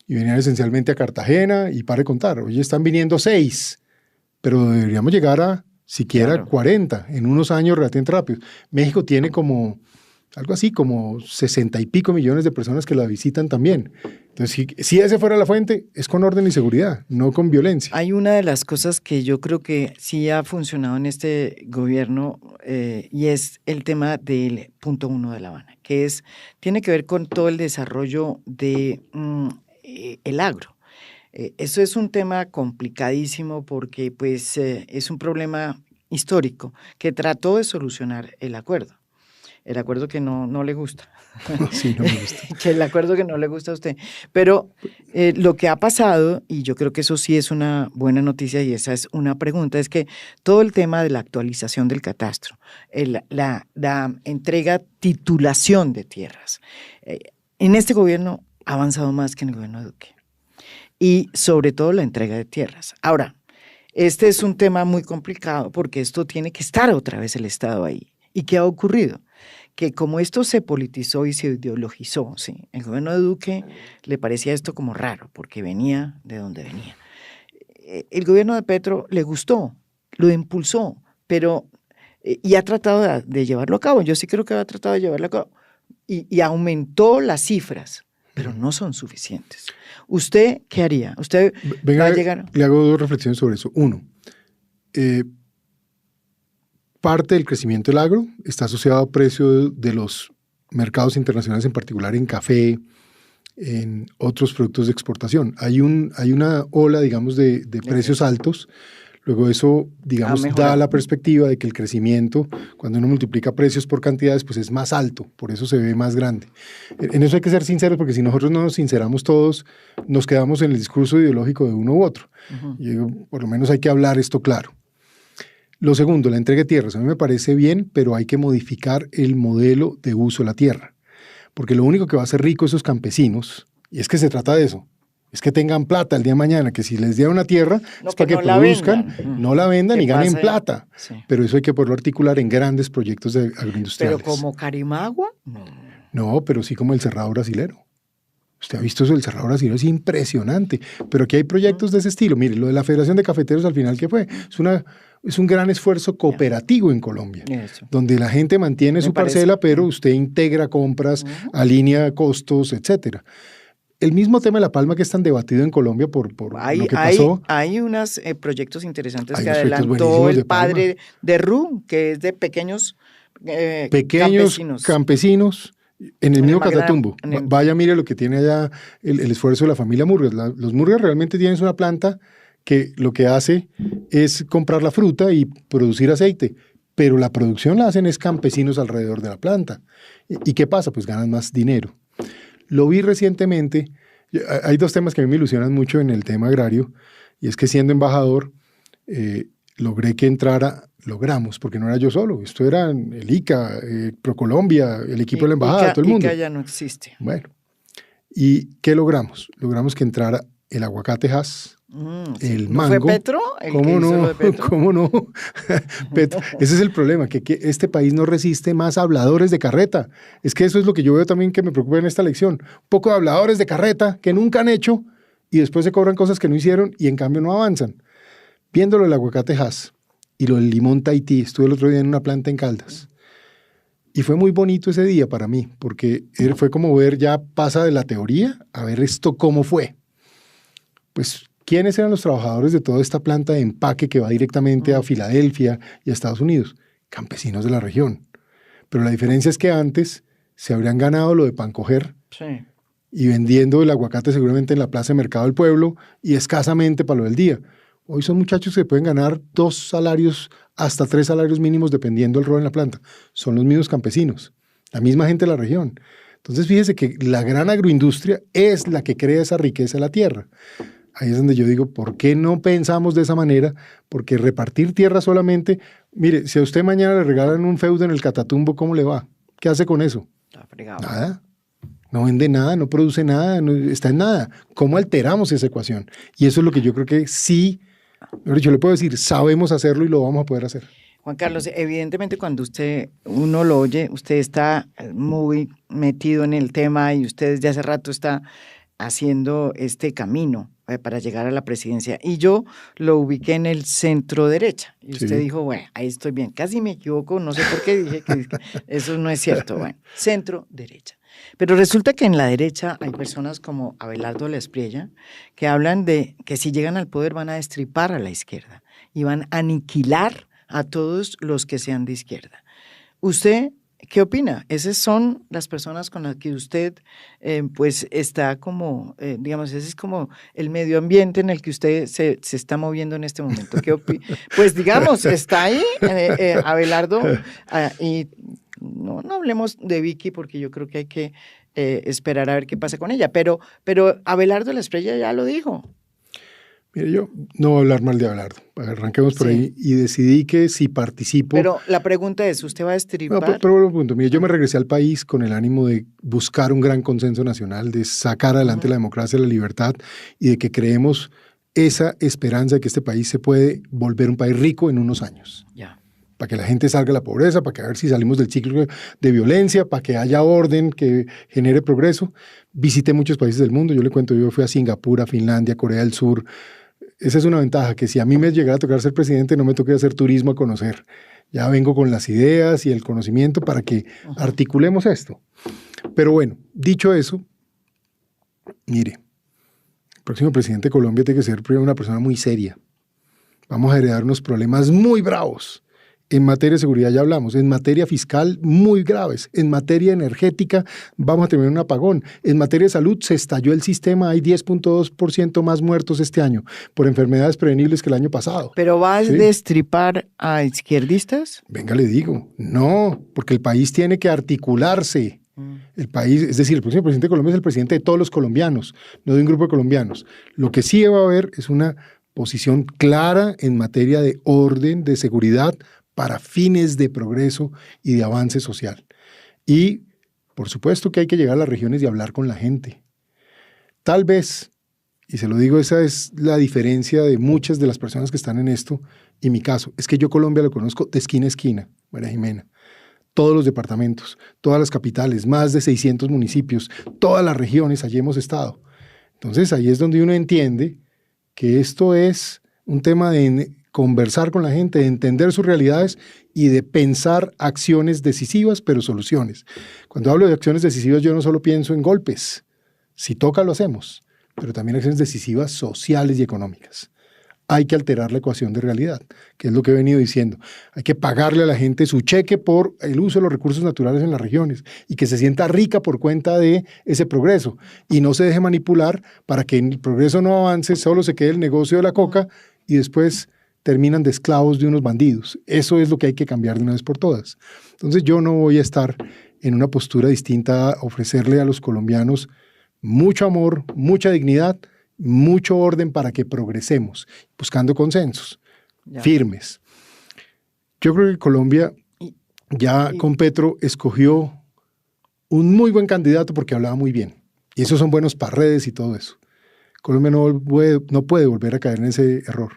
Y venían esencialmente a Cartagena y para de contar. Hoy están viniendo 6, pero deberíamos llegar a siquiera 40 en unos años relativamente rápidos. México tiene como algo así como 60 y pico millones de personas que la visitan también. Entonces, si esa fuera la fuente, es con orden y seguridad, no con violencia. Hay una de las cosas que yo creo que sí ha funcionado en este gobierno y es el tema del punto 1 de La Habana, que tiene que ver con todo el desarrollo de el agro. Eso es un tema complicadísimo porque pues, es un problema histórico que trató de solucionar el acuerdo. El acuerdo que no le gusta. Sí, no me gusta. Que el acuerdo que no le gusta a usted. Pero lo que ha pasado, y yo creo que eso sí es una buena noticia y esa es una pregunta, es que todo el tema de la actualización del catastro, la entrega, titulación de tierras, en este gobierno ha avanzado más que en el gobierno de Duque. Y sobre todo la entrega de tierras. Ahora, este es un tema muy complicado porque esto tiene que estar otra vez el Estado ahí. ¿Y qué ha ocurrido? Que como esto se politizó y se ideologizó, ¿sí? El gobierno de Duque le parecía esto como raro, porque venía de donde venía. El gobierno de Petro le gustó, lo impulsó, pero y ha tratado de llevarlo a cabo. Yo sí creo que ha tratado de llevarlo a cabo. Y aumentó las cifras, pero no son suficientes. ¿Usted qué haría? ¿Usted va a llegar? Le hago 2 reflexiones sobre eso. 1, parte del crecimiento del agro está asociado a precios de los mercados internacionales, en particular en café, en otros productos de exportación. Hay una ola, digamos, de precios altos. Luego eso, digamos, da la perspectiva de que el crecimiento, cuando uno multiplica precios por cantidades, pues es más alto, por eso se ve más grande. En eso hay que ser sinceros, porque si nosotros no nos sinceramos todos, nos quedamos en el discurso ideológico de uno u otro. Y por lo menos hay que hablar esto claro. Lo segundo, la entrega de tierras. A mí me parece bien, pero hay que modificar el modelo de uso de la tierra. Porque lo único que va a hacer rico a esos campesinos, y es que se trata de eso, es que tengan plata el día de mañana, que si les dieran una tierra es para que produzcan, no la vendan y ganen plata. Sí. Pero eso hay que poderlo articular en grandes proyectos agroindustriales. ¿Pero como Carimagua? No, pero sí como el Cerrado Brasilero. Usted ha visto eso del Cerrado Brasilero, es impresionante. Pero aquí hay proyectos de ese estilo. Mire, lo de la Federación de Cafeteros al final, ¿qué fue? Es un gran esfuerzo cooperativo en Colombia, donde la gente mantiene su parcela, pero usted integra compras, alinea costos, etcétera. El mismo tema de la palma que es tan debatido en Colombia por lo que pasó. Hay unos proyectos interesantes que adelantó el padre de Ru, que es de pequeños campesinos en el mismo Catatumbo. Vaya, mire lo que tiene allá el esfuerzo de la familia Murgas. Los Murgas realmente tienen una planta que lo que hace es comprar la fruta y producir aceite, pero la producción la hacen es campesinos alrededor de la planta. ¿Y qué pasa? Pues ganan más dinero. Lo vi recientemente, hay dos temas que a mí me ilusionan mucho en el tema agrario, y es que siendo embajador, logré que logramos, porque no era yo solo, esto era el ICA, ProColombia, el equipo de la embajada, todo el mundo. ICA ya no existe. Bueno, ¿y qué logramos? Logramos que entrara el aguacate Hass, el mango. ¿No fue Petro? ¿Cómo no? ¿Cómo no? Petro. Ese es el problema, que este país no resiste más habladores de carreta. Es que eso es lo que yo veo también que me preocupa en esta elección. Un poco de habladores de carreta que nunca han hecho y después se cobran cosas que no hicieron y en cambio no avanzan. Viéndolo el aguacate Hass y lo del limón Tahití, estuve el otro día en una planta en Caldas. Y fue muy bonito ese día para mí, porque fue como ver, ya pasa de la teoría a ver esto cómo fue. Pues, ¿quiénes eran los trabajadores de toda esta planta de empaque que va directamente a Filadelfia y a Estados Unidos? Campesinos de la región. Pero la diferencia es que antes se habrían ganado lo de pan coger y vendiendo el aguacate seguramente en la plaza de mercado del pueblo y escasamente para lo del día. Hoy son muchachos que pueden ganar 2 salarios hasta 3 salarios mínimos dependiendo del rol en la planta. Son los mismos campesinos, la misma gente de la región. Entonces fíjese que la gran agroindustria es la que crea esa riqueza de la tierra. Ahí es donde yo digo, ¿por qué no pensamos de esa manera? Porque repartir tierra solamente, mire, si a usted mañana le regalan un feudo en el Catatumbo, ¿cómo le va? ¿Qué hace con eso? Está fregado. Nada. No vende nada, no produce nada, no está en nada. ¿Cómo alteramos esa ecuación? Y eso es lo que yo creo que sí, yo le puedo decir, sabemos hacerlo y lo vamos a poder hacer. Juan Carlos, evidentemente cuando uno lo oye, usted está muy metido en el tema y usted desde hace rato está haciendo este camino para llegar a la presidencia. Y yo lo ubiqué en el centro derecha. Y usted dijo, bueno, ahí estoy bien. Casi me equivoco, no sé por qué dije que eso no es cierto. Bueno, centro derecha. Pero resulta que en la derecha hay personas como Abelardo Lespriella que hablan de que si llegan al poder van a destripar a la izquierda y van a aniquilar a todos los que sean de izquierda. ¿Usted qué opina? Esas son las personas con las que usted pues está como, digamos, ese es como el medio ambiente en el que usted se está moviendo en este momento. Pues digamos, está ahí Abelardo y no hablemos de Vicky porque yo creo que hay que esperar a ver qué pasa con ella, pero Abelardo Lespriella ya lo dijo. Mire, yo no voy a hablar mal de Abelardo. Arranquemos por ahí. Y decidí que si participo... Pero la pregunta es, ¿usted va a destripar? No, pero vuelvo al punto. Mire, yo me regresé al país con el ánimo de buscar un gran consenso nacional, de sacar adelante la democracia, la libertad y de que creemos esa esperanza de que este país se puede volver un país rico en unos años. Ya. Para que la gente salga de la pobreza, para que a ver si salimos del ciclo de violencia, para que haya orden, que genere progreso. Visité muchos países del mundo. Yo le cuento, yo fui a Singapur, a Finlandia, Corea del Sur. Esa es una ventaja, que si a mí me llegara a tocar ser presidente, no me toque hacer turismo a conocer. Ya vengo con las ideas y el conocimiento para que articulemos esto. Pero bueno, dicho eso, mire, el próximo presidente de Colombia tiene que ser primero una persona muy seria. Vamos a heredar unos problemas muy bravos. En materia de seguridad ya hablamos, en materia fiscal muy graves, en materia energética vamos a tener un apagón, en materia de salud se estalló el sistema, hay 10.2% más muertos este año por enfermedades prevenibles que el año pasado. ¿Pero va a destripar a izquierdistas? Venga, le digo, no, porque el país tiene que articularse. El país, es decir, el próximo presidente de Colombia es el presidente de todos los colombianos, no de un grupo de colombianos. Lo que sí va a haber es una posición clara en materia de orden, de seguridad, para fines de progreso y de avance social. Y, por supuesto, que hay que llegar a las regiones y hablar con la gente. Tal vez, y se lo digo, esa es la diferencia de muchas de las personas que están en esto, y mi caso, es que yo Colombia lo conozco de esquina a esquina, María Jimena. Todos los departamentos, todas las capitales, más de 600 municipios, todas las regiones, allí hemos estado. Entonces, ahí es donde uno entiende que esto es un tema de conversar con la gente, de entender sus realidades y de pensar acciones decisivas, pero soluciones. Cuando hablo de acciones decisivas, yo no solo pienso en golpes. Si toca, lo hacemos, pero también acciones decisivas sociales y económicas. hay que alterar la ecuación de realidad, que es lo que he venido diciendo. Hay que pagarle a la gente su cheque por el uso de los recursos naturales en las regiones y que se sienta rica por cuenta de ese progreso y no se deje manipular para que el progreso no avance, solo se quede el negocio de la coca y después terminan de esclavos de unos bandidos. Eso es lo que hay que cambiar de una vez por todas. Entonces yo no voy a estar en una postura distinta a ofrecerle a los colombianos mucho amor, mucha dignidad, mucho orden para que progresemos, buscando consensos firmes. Yo creo que Colombia ya con Petro escogió un muy buen candidato porque hablaba muy bien. Y esos son buenos para redes y todo eso. Colombia no puede volver a caer en ese error.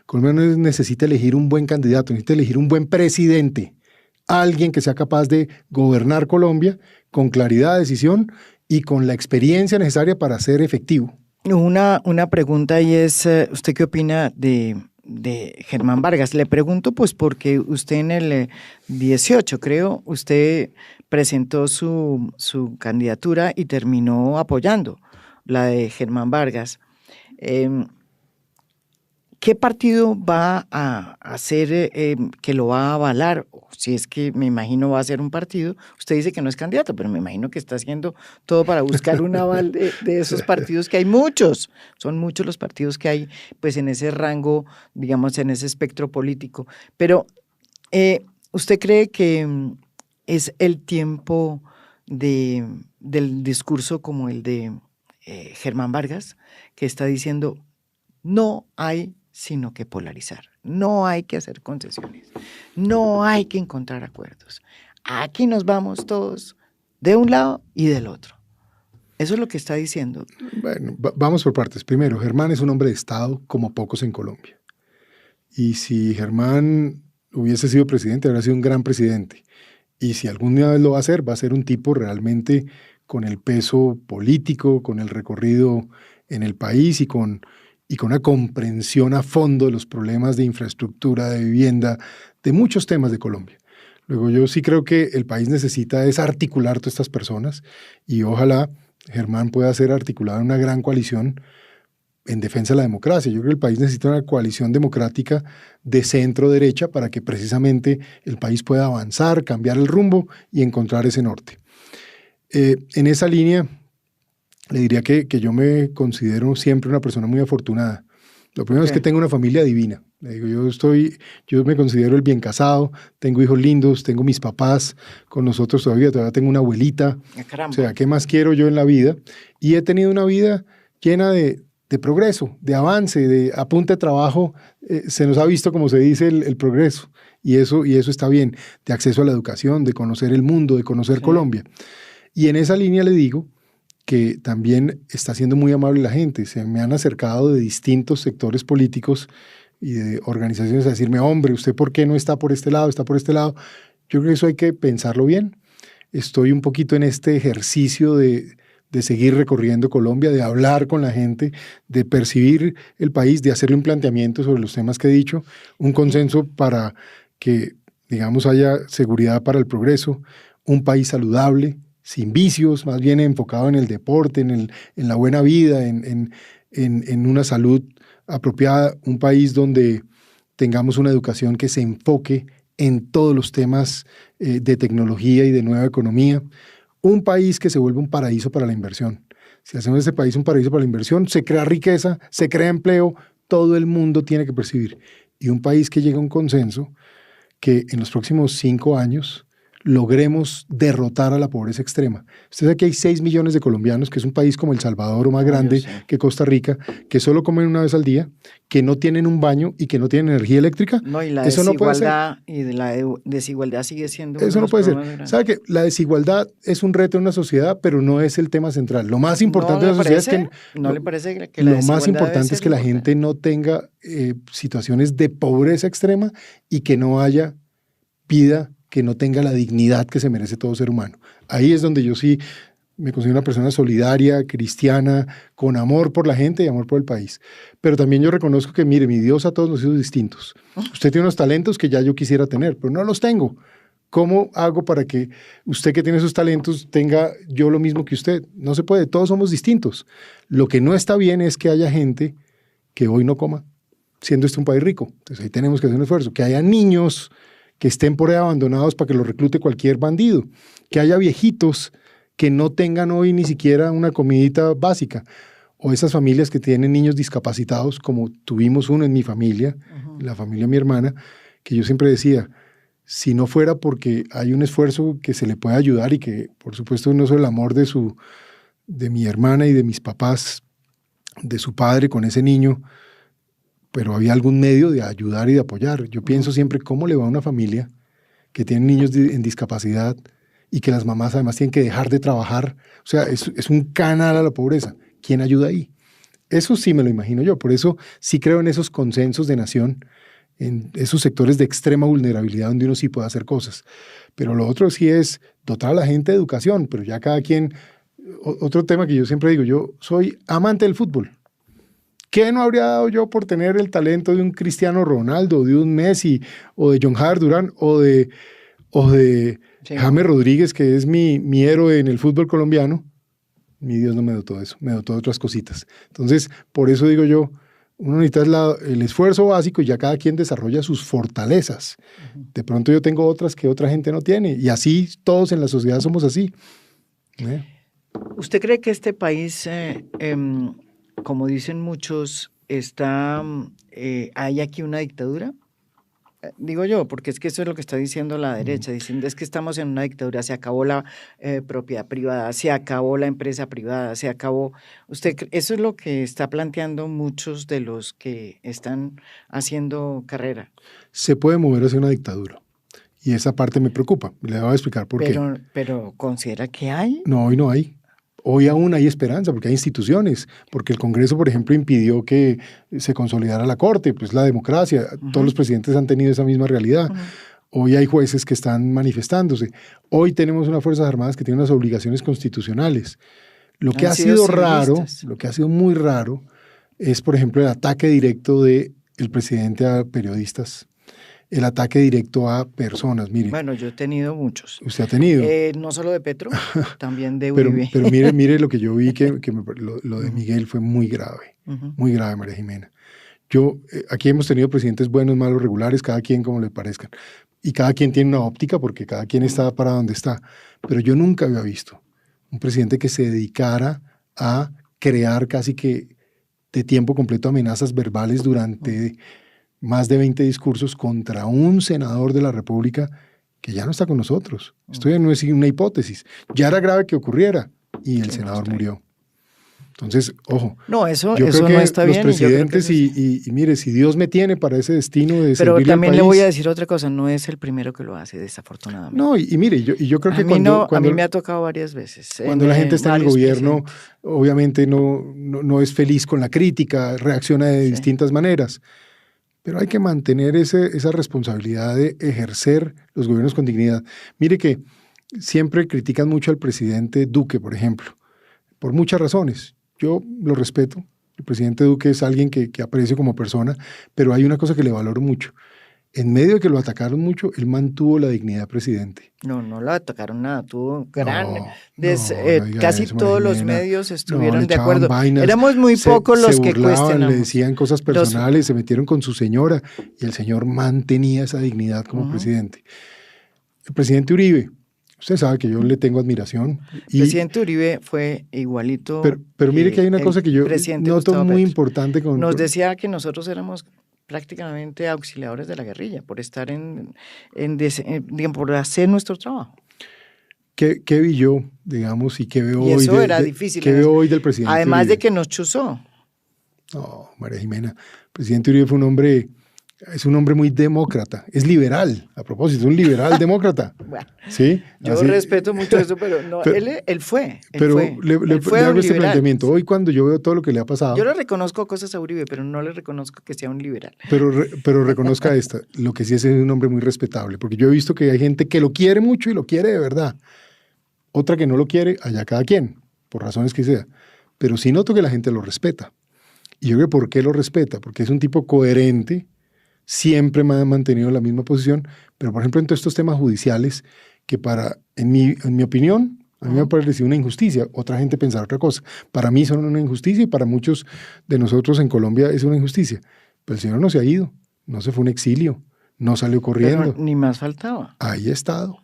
Colombia necesita elegir un buen candidato, necesita elegir un buen presidente, alguien que sea capaz de gobernar Colombia con claridad de decisión y con la experiencia necesaria para ser efectivo. Una pregunta y es, ¿usted qué opina de Germán Vargas? Le pregunto pues porque usted en el 18, creo, usted presentó su candidatura y terminó apoyando la de Germán Vargas. ¿Qué partido va a hacer que lo va a avalar? Si es que me imagino va a ser un partido. Usted dice que no es candidato, pero me imagino que está haciendo todo para buscar un aval de esos partidos, que hay muchos. Son muchos los partidos que hay pues en ese rango, digamos, en ese espectro político. Pero ¿usted cree que es el tiempo del discurso como el de Germán Vargas, que está diciendo no hay sino que polarizar, no hay que hacer concesiones, no hay que encontrar acuerdos, aquí nos vamos todos de un lado y del otro? Eso es lo que está diciendo. Bueno, vamos por partes. Primero, Germán es un hombre de Estado como pocos en Colombia. Y si Germán hubiese sido presidente, habría sido un gran presidente. Y si algún día lo va a ser un tipo realmente con el peso político, con el recorrido en el país y con una comprensión a fondo de los problemas de infraestructura, de vivienda, de muchos temas de Colombia. Luego yo sí creo que el país necesita desarticular todas estas personas y ojalá Germán pueda ser articulado en una gran coalición en defensa de la democracia. Yo creo que el país necesita una coalición democrática de centro-derecha para que precisamente el país pueda avanzar, cambiar el rumbo y encontrar ese norte. En esa línea, le diría que yo me considero siempre una persona muy afortunada. Lo primero es que tengo una familia divina. Le digo, yo me considero el bien casado, tengo hijos lindos, tengo mis papás con nosotros todavía tengo una abuelita. O sea, ¿qué más quiero yo en la vida? Y he tenido una vida llena de progreso, de avance, de apunte de trabajo. Se nos ha visto, como se dice, el progreso. Y eso está bien, de acceso a la educación, de conocer el mundo, de conocer Colombia. Y en esa línea le digo que también está siendo muy amable la gente. Se me han acercado de distintos sectores políticos y de organizaciones a decirme, hombre, ¿usted por qué no está por este lado, está por este lado? Yo creo que eso hay que pensarlo bien. Estoy un poquito en este ejercicio de seguir recorriendo Colombia, de hablar con la gente, de percibir el país, de hacerle un planteamiento sobre los temas que he dicho, un consenso para que, digamos, haya seguridad para el progreso, un país saludable, sin vicios, más bien enfocado en el deporte, en la buena vida, en una salud apropiada, un país donde tengamos una educación que se enfoque en todos los temas de tecnología y de nueva economía, un país que se vuelva un paraíso para la inversión. Si hacemos ese país un paraíso para la inversión, se crea riqueza, se crea empleo, todo el mundo tiene que percibir. Y un país que llegue a un consenso que en los próximos 5 años logremos derrotar a la pobreza extrema. Usted sabe que hay 6 millones de colombianos, que es un país como El Salvador o más grande que Costa Rica, que solo comen una vez al día, que no tienen un baño y que no tienen energía eléctrica. No, y la eso desigualdad, no puede ser. Y la desigualdad sigue siendo eso no puede ser. ¿Sabe que la desigualdad es un reto en una sociedad, pero no es el tema central? Lo más importante de la sociedad es que no le parece que la lo más importante es que la gente no tenga situaciones de pobreza extrema y que no haya vida que no tenga la dignidad que se merece todo ser humano. Ahí es donde yo sí me considero una persona solidaria, cristiana, con amor por la gente y amor por el país. Pero también yo reconozco que, mire, mi Dios a todos nos hizo distintos. Usted tiene unos talentos que ya yo quisiera tener, pero no los tengo. ¿Cómo hago para que usted que tiene esos talentos tenga yo lo mismo que usted? No se puede, todos somos distintos. Lo que no está bien es que haya gente que hoy no coma, siendo este un país rico. Entonces ahí tenemos que hacer un esfuerzo. Que haya niños que estén por ahí abandonados para que los reclute cualquier bandido. Que haya viejitos que no tengan hoy ni siquiera una comidita básica. O esas familias que tienen niños discapacitados, como tuvimos uno en mi familia, en la familia de mi hermana, que yo siempre decía, si no fuera porque hay un esfuerzo que se le puede ayudar y que, por supuesto, no es el amor de mi hermana y de mis papás, de su padre con ese niño, pero había algún medio de ayudar y de apoyar. Yo pienso siempre cómo le va a una familia que tiene niños en discapacidad y que las mamás además tienen que dejar de trabajar. O sea, es un canal a la pobreza. ¿Quién ayuda ahí? Eso sí me lo imagino yo. Por eso sí creo en esos consensos de nación, en esos sectores de extrema vulnerabilidad donde uno sí puede hacer cosas. Pero lo otro sí es dotar a la gente de educación, pero ya cada quien... Otro tema que yo siempre digo, yo soy amante del fútbol. ¿Qué no habría dado yo por tener el talento de un Cristiano Ronaldo, de un Messi, o de John Javier Durán, o de James Rodríguez, que es mi héroe en el fútbol colombiano? Mi Dios no me dotó de eso, me dotó de otras cositas. Entonces, por eso digo yo, uno necesita el esfuerzo básico y ya cada quien desarrolla sus fortalezas. De pronto yo tengo otras que otra gente no tiene, y así todos en la sociedad somos así. ¿Usted cree que este país, como dicen muchos, hay aquí una dictadura? Digo yo, porque es que eso es lo que está diciendo la derecha, diciendo es que estamos en una dictadura, se acabó la propiedad privada, se acabó la empresa privada, se acabó... Eso es lo que está planteando muchos de los que están haciendo carrera. Se puede mover hacia una dictadura. Y esa parte me preocupa. Le voy a explicar por qué. Pero ¿considera que hay? No, hoy no hay. Hoy aún hay esperanza porque hay instituciones, porque el Congreso, por ejemplo, impidió que se consolidara la Corte, pues la democracia. Todos los presidentes han tenido esa misma realidad. Hoy hay jueces que están manifestándose. Hoy tenemos unas Fuerzas Armadas que tienen unas obligaciones constitucionales. Lo que ha sido raro, lo que ha sido muy raro, es, por ejemplo, el ataque directo del presidente a periodistas. El ataque directo a personas, mire. Bueno, yo he tenido muchos. ¿Usted ha tenido? No solo de Petro, también de Uribe. Pero mire lo que yo vi, lo de Miguel fue muy grave, María Jimena. Aquí hemos tenido presidentes buenos, malos, regulares, cada quien como le parezcan. Y cada quien tiene una óptica porque cada quien está para donde está. Pero yo nunca había visto un presidente que se dedicara a crear casi que de tiempo completo amenazas verbales durante... más de 20 discursos contra un senador de la República que ya no está con nosotros. Esto ya no es una hipótesis. Ya era grave que ocurriera y el senador murió. Entonces, ojo. No, eso no está bien. Los presidentes y mire, si Dios me tiene para ese destino de pero servirle también al país, le voy a decir otra cosa, no es el primero que lo hace, desafortunadamente. No, y mire, yo creo que a mí me ha tocado varias veces. Cuando la gente está en el gobierno, obviamente no es feliz con la crítica, reacciona de distintas maneras. Pero hay que mantener esa responsabilidad de ejercer los gobiernos con dignidad. Mire que siempre critican mucho al presidente Duque, por ejemplo, por muchas razones. Yo lo respeto. El presidente Duque es alguien que aprecio como persona, pero hay una cosa que le valoro mucho. En medio de que lo atacaron mucho, él mantuvo la dignidad de presidente. No lo atacaron nada, tuvo casi todos los medios estuvieron de acuerdo. Vainas, éramos muy pocos los que cuestionamos. Le decían cosas personales, se metieron con su señora y el señor mantenía esa dignidad como presidente. El presidente Uribe, usted sabe que yo le tengo admiración. El presidente Uribe fue igualito. Pero mire que hay una cosa que yo noto muy importante. Nos decía que nosotros éramos prácticamente auxiliadores de la guerrilla por estar por hacer nuestro trabajo. ¿Qué vi yo, digamos, y qué veo hoy? Y eso era difícil. ¿Qué veo hoy del presidente Además Uribe? De que nos chuzó. No, María Jimena, el presidente Uribe es un hombre muy demócrata, es liberal, a propósito, es un liberal demócrata. Bueno, ¿sí? Yo respeto mucho eso, pero no, él fue. Le hago este planteamiento. Hoy cuando yo veo todo lo que le ha pasado... Yo le reconozco cosas a Uribe, pero no le reconozco que sea un liberal. Pero reconozca lo que sí es un hombre muy respetable, porque yo he visto que hay gente que lo quiere mucho y lo quiere de verdad. Otra que no lo quiere, allá cada quien, por razones que sea. Pero sí noto que la gente lo respeta. Y yo creo que ¿por qué lo respeta? Porque es un tipo coherente, siempre me ha mantenido la misma posición, pero por ejemplo en todos estos temas judiciales, que en mi opinión, a mí me ha parecido una injusticia, otra gente pensará otra cosa. Para mí son una injusticia y para muchos de nosotros en Colombia es una injusticia. Pero el señor no se ha ido, no se fue a un exilio, no salió corriendo. Pero ni más faltaba. Ahí ha estado.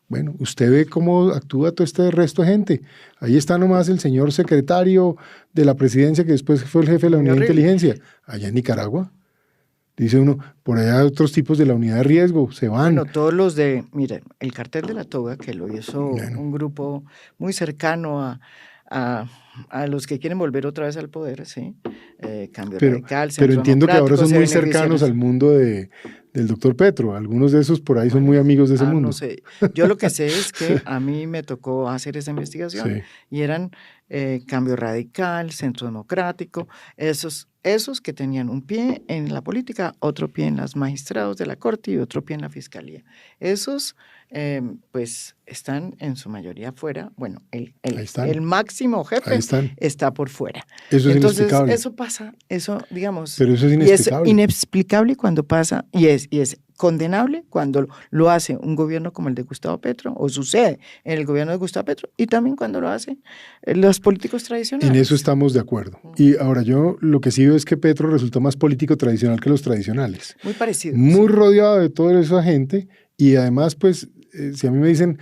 Bueno, usted ve cómo actúa todo este resto de gente. Ahí está nomás el señor secretario de la presidencia, que después fue el jefe de la unidad de inteligencia, allá en Nicaragua. Dice uno, por allá otros tipos de la unidad de riesgo se van. Bueno, todos los de, mire, el Cartel de la Toga, que lo hizo un grupo muy cercano a los que quieren volver otra vez al poder, ¿sí? Cambio Radical, Pero entiendo que ahora son muy cercanos al mundo del doctor Petro. Algunos de esos por ahí son muy amigos de ese mundo. No sé. Yo lo que sé es que a mí me tocó hacer esa investigación y eran Cambio Radical, Centro Democrático, esos que tenían un pie en la política, otro pie en los magistrados de la Corte y otro pie en la Fiscalía. Esos, pues, están en su mayoría fuera. Bueno, el máximo jefe está por fuera. Eso es inexplicable. Eso pasa, digamos. Pero eso es inexplicable. Y es inexplicable cuando pasa, y es condenable cuando lo hace un gobierno como el de Gustavo Petro, o sucede en el gobierno de Gustavo Petro, y también cuando lo hacen los políticos tradicionales. En eso estamos de acuerdo. Y ahora yo lo que sí veo es que Petro resultó más político tradicional que los tradicionales. Muy parecido. Muy rodeado de toda esa gente, y además, pues, si a mí me dicen,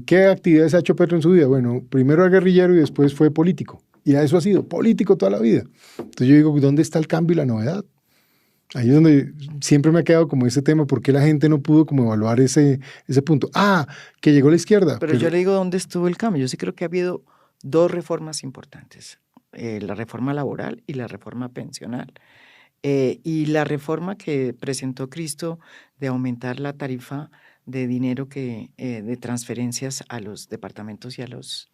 ¿qué actividades ha hecho Petro en su vida? Bueno, primero era guerrillero y después fue político. Y a eso ha sido político toda la vida. Entonces yo digo, ¿dónde está el cambio y la novedad? Ahí es donde siempre me ha quedado como ese tema, ¿por qué la gente no pudo como evaluar ese punto? Que llegó la izquierda. Pero yo le digo, ¿dónde estuvo el cambio? Yo sí creo que ha habido dos reformas importantes, la reforma laboral y la reforma pensional. Y la reforma que presentó Cristo de aumentar la tarifa de dinero de transferencias a los departamentos y a los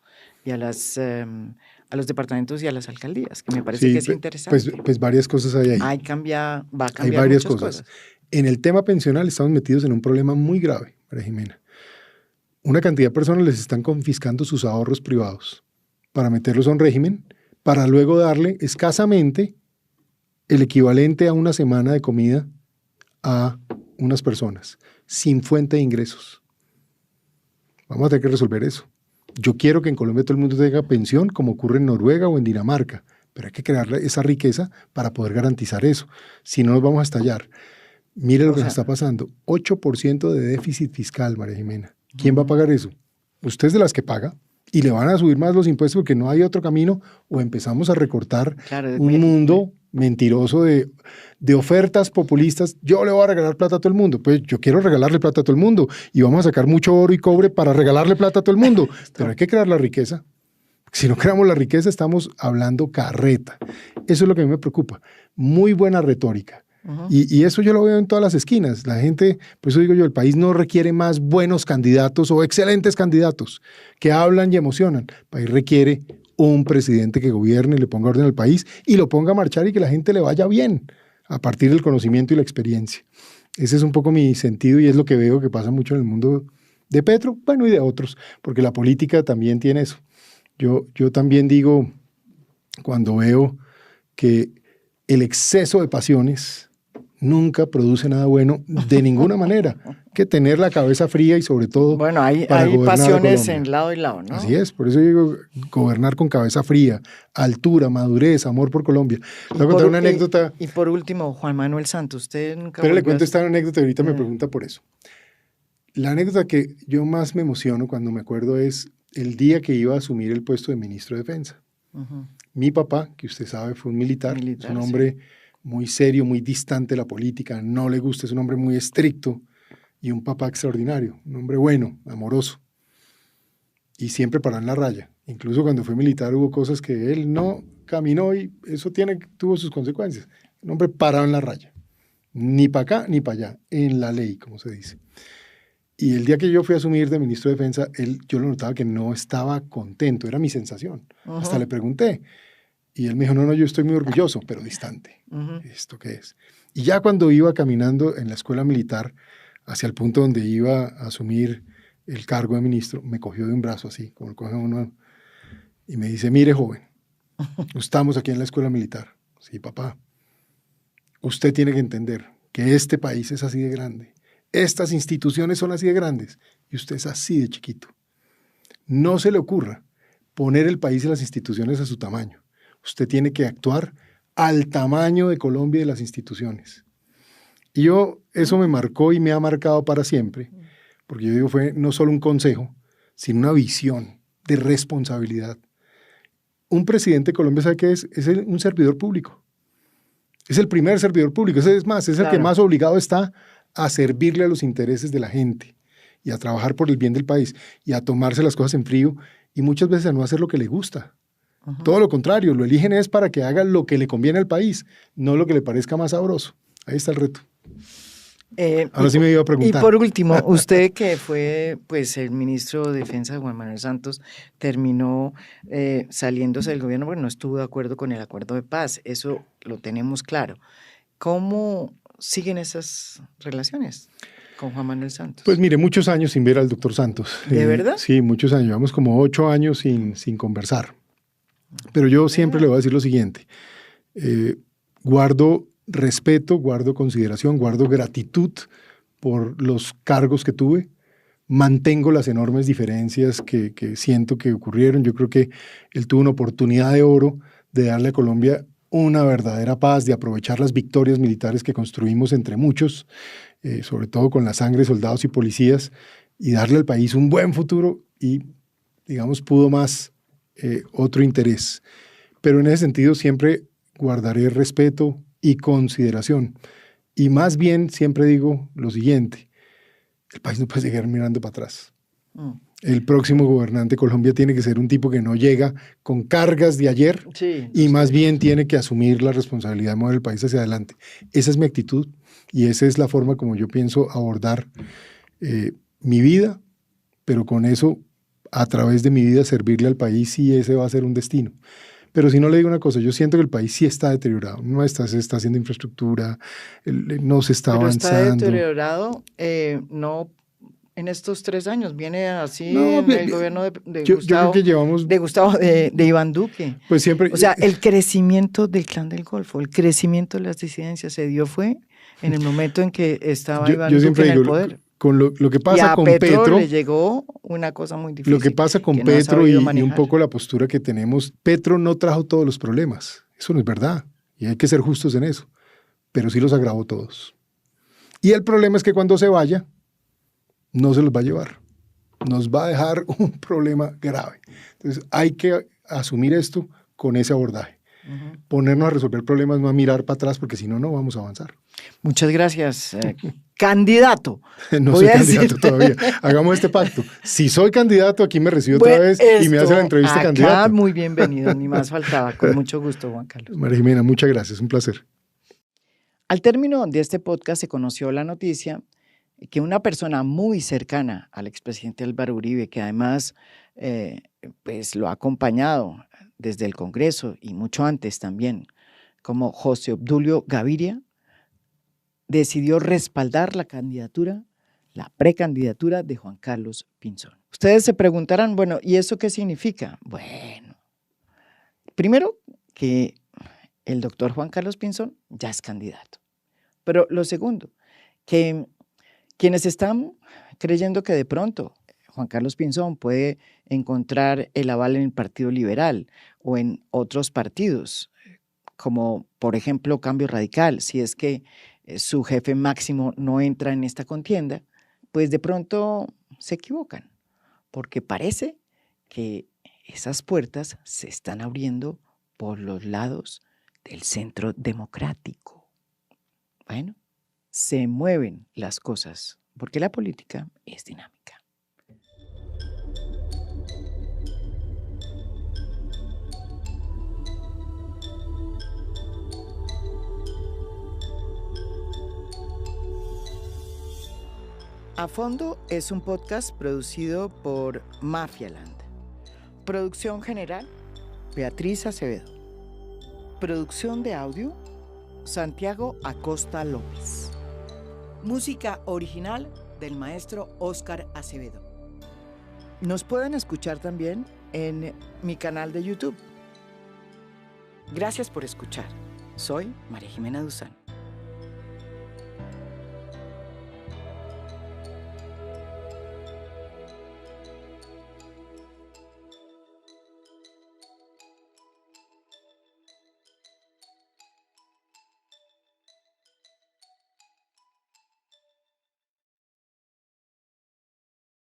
departamentos y a las alcaldías, que me parece que es interesante. Pues varias cosas hay ahí. Va a cambiar hay varias cosas. En el tema pensional estamos metidos en un problema muy grave, María Jimena. Una cantidad de personas les están confiscando sus ahorros privados para meterlos a un régimen, para luego darle escasamente el equivalente a una semana de comida a unas personas, sin fuente de ingresos. Vamos a tener que resolver eso. Yo quiero que en Colombia todo el mundo tenga pensión, como ocurre en Noruega o en Dinamarca, pero hay que crear esa riqueza para poder garantizar eso. Si no, nos vamos a estallar. Mire lo que nos está pasando. 8% de déficit fiscal, María Jimena. ¿Quién va a pagar eso? Usted es de las que paga y le van a subir más los impuestos porque no hay otro camino, o empezamos a recortar un mundo mentiroso de ofertas populistas. Yo le voy a regalar plata a todo el mundo. Pues yo quiero regalarle plata a todo el mundo y vamos a sacar mucho oro y cobre para regalarle plata a todo el mundo. Pero hay que crear la riqueza. Si no creamos la riqueza, estamos hablando carreta. Eso es lo que a mí me preocupa. Muy buena retórica. Y eso yo lo veo en todas las esquinas. La gente, por eso digo yo, el país no requiere más buenos candidatos o excelentes candidatos que hablan y emocionan. El país requiere un presidente que gobierne, le ponga orden al país y lo ponga a marchar y que la gente le vaya bien a partir del conocimiento y la experiencia. Ese es un poco mi sentido y es lo que veo que pasa mucho en el mundo de Petro, bueno, y de otros, porque la política también tiene eso. Yo también digo, cuando veo que el exceso de pasiones nunca produce nada bueno de ninguna manera, que tener la cabeza fría y sobre todo bueno, hay pasiones en lado y lado, ¿no? Así es, por eso digo gobernar con cabeza fría, altura, madurez, amor por Colombia. Le voy a contar una anécdota. Y por último, Juan Manuel Santos, usted nunca... Pero le cuento esta anécdota y ahorita me pregunta por eso. La anécdota que yo más me emociono cuando me acuerdo es el día que iba a asumir el puesto de ministro de Defensa. Mi papá, que usted sabe, fue un militar, es un hombre muy serio, muy distante de la política, no le gusta, es un hombre muy estricto y un papá extraordinario, un hombre bueno, amoroso y siempre paró en la raya. Incluso cuando fue militar hubo cosas que él no caminó y eso tuvo sus consecuencias. Un hombre parado en la raya, ni para acá ni para allá, en la ley, como se dice. Y el día que yo fui a asumir de ministro de Defensa, yo lo notaba que no estaba contento, era mi sensación. Hasta le pregunté. Y él me dijo, no, yo estoy muy orgulloso, pero distante. ¿Esto qué es? Y ya cuando iba caminando en la escuela militar hacia el punto donde iba a asumir el cargo de ministro, me cogió de un brazo así, como lo coge uno, y me dice, mire, joven, estamos aquí en la escuela militar. Sí, papá. Usted tiene que entender que este país es así de grande. Estas instituciones son así de grandes y usted es así de chiquito. No se le ocurra poner el país y las instituciones a su tamaño. Usted tiene que actuar al tamaño de Colombia y de las instituciones. Y eso me marcó y me ha marcado para siempre, porque yo digo, fue no solo un consejo, sino una visión de responsabilidad. Un presidente de Colombia, ¿sabe qué es? Es un servidor público. Es el primer servidor público. Es más, es el que más obligado está a servirle a los intereses de la gente y a trabajar por el bien del país y a tomarse las cosas en frío y muchas veces a no hacer lo que le gusta. Todo lo contrario, lo eligen es para que haga lo que le conviene al país, no lo que le parezca más sabroso. Ahí está el reto. Ahora sí me iba a preguntar. Y por último, usted que fue pues, el ministro de Defensa de Juan Manuel Santos, terminó saliéndose del gobierno porque no estuvo de acuerdo con el acuerdo de paz. Eso lo tenemos claro. ¿Cómo siguen esas relaciones con Juan Manuel Santos? Pues mire, muchos años sin ver al doctor Santos. ¿De verdad? Sí, muchos años. Llevamos como 8 años sin conversar. Pero yo siempre le voy a decir lo siguiente. Guardo respeto, guardo consideración, guardo gratitud por los cargos que tuve. Mantengo las enormes diferencias que siento que ocurrieron. Yo creo que él tuvo una oportunidad de oro de darle a Colombia una verdadera paz, de aprovechar las victorias militares que construimos entre muchos, sobre todo con la sangre de soldados y policías, y darle al país un buen futuro y, digamos, pudo más otro interés. Pero en ese sentido siempre guardaré respeto y consideración. Y más bien siempre digo lo siguiente, el país no puede llegar mirando para atrás. El próximo gobernante de Colombia tiene que ser un tipo que no llega con cargas de ayer y más bien tiene que asumir la responsabilidad de mover el país hacia adelante. Esa es mi actitud y esa es la forma como yo pienso abordar mi vida, pero con eso, a través de mi vida, servirle al país y ese va a ser un destino. Pero si no le digo una cosa, yo siento que el país sí está deteriorado, se está haciendo infraestructura, no se está avanzando. Está deteriorado, no en estos 3 años, viene así el gobierno de Gustavo, yo creo que llevamos, de Iván Duque. Pues siempre, o sea, el crecimiento del Clan del Golfo, el crecimiento de las disidencias se dio fue en el momento en que estaba Iván Duque en el poder. Con lo que pasa con Petro le llegó una cosa muy difícil. Lo que pasa con Petro y un poco la postura que tenemos, Petro no trajo todos los problemas, eso no es verdad, y hay que ser justos en eso, pero sí los agravó todos. Y el problema es que cuando se vaya, no se los va a llevar, nos va a dejar un problema grave. Entonces hay que asumir esto con ese abordaje. Ponernos a resolver problemas, no a mirar para atrás, porque si no, no vamos a avanzar. Muchas gracias. Candidato. No soy candidato todavía. Hagamos este pacto. Si soy candidato, aquí me recibe otra vez y me hace la entrevista candidato. Muy bienvenido, ni más faltaba. Con mucho gusto, Juan Carlos. María Jimena, muchas gracias, un placer. Al término de este podcast se conoció la noticia que una persona muy cercana al expresidente Álvaro Uribe, que además pues lo ha acompañado desde el Congreso y mucho antes también, como José Obdulio Gaviria, decidió respaldar la precandidatura de Juan Carlos Pinzón. Ustedes se preguntarán, bueno, ¿y eso qué significa? Bueno, primero que el doctor Juan Carlos Pinzón ya es candidato. Pero lo segundo, que quienes están creyendo que de pronto Juan Carlos Pinzón puede encontrar el aval en el Partido Liberal o en otros partidos, como por ejemplo Cambio Radical, si es que su jefe máximo no entra en esta contienda, pues de pronto se equivocan, porque parece que esas puertas se están abriendo por los lados del centro democrático. Bueno, se mueven las cosas, porque la política es dinámica. A Fondo es un podcast producido por Mafialand. Producción general, Beatriz Acevedo. Producción de audio, Santiago Acosta López. Música original del maestro Óscar Acevedo. Nos pueden escuchar también en mi canal de YouTube. Gracias por escuchar. Soy María Jimena Duzán.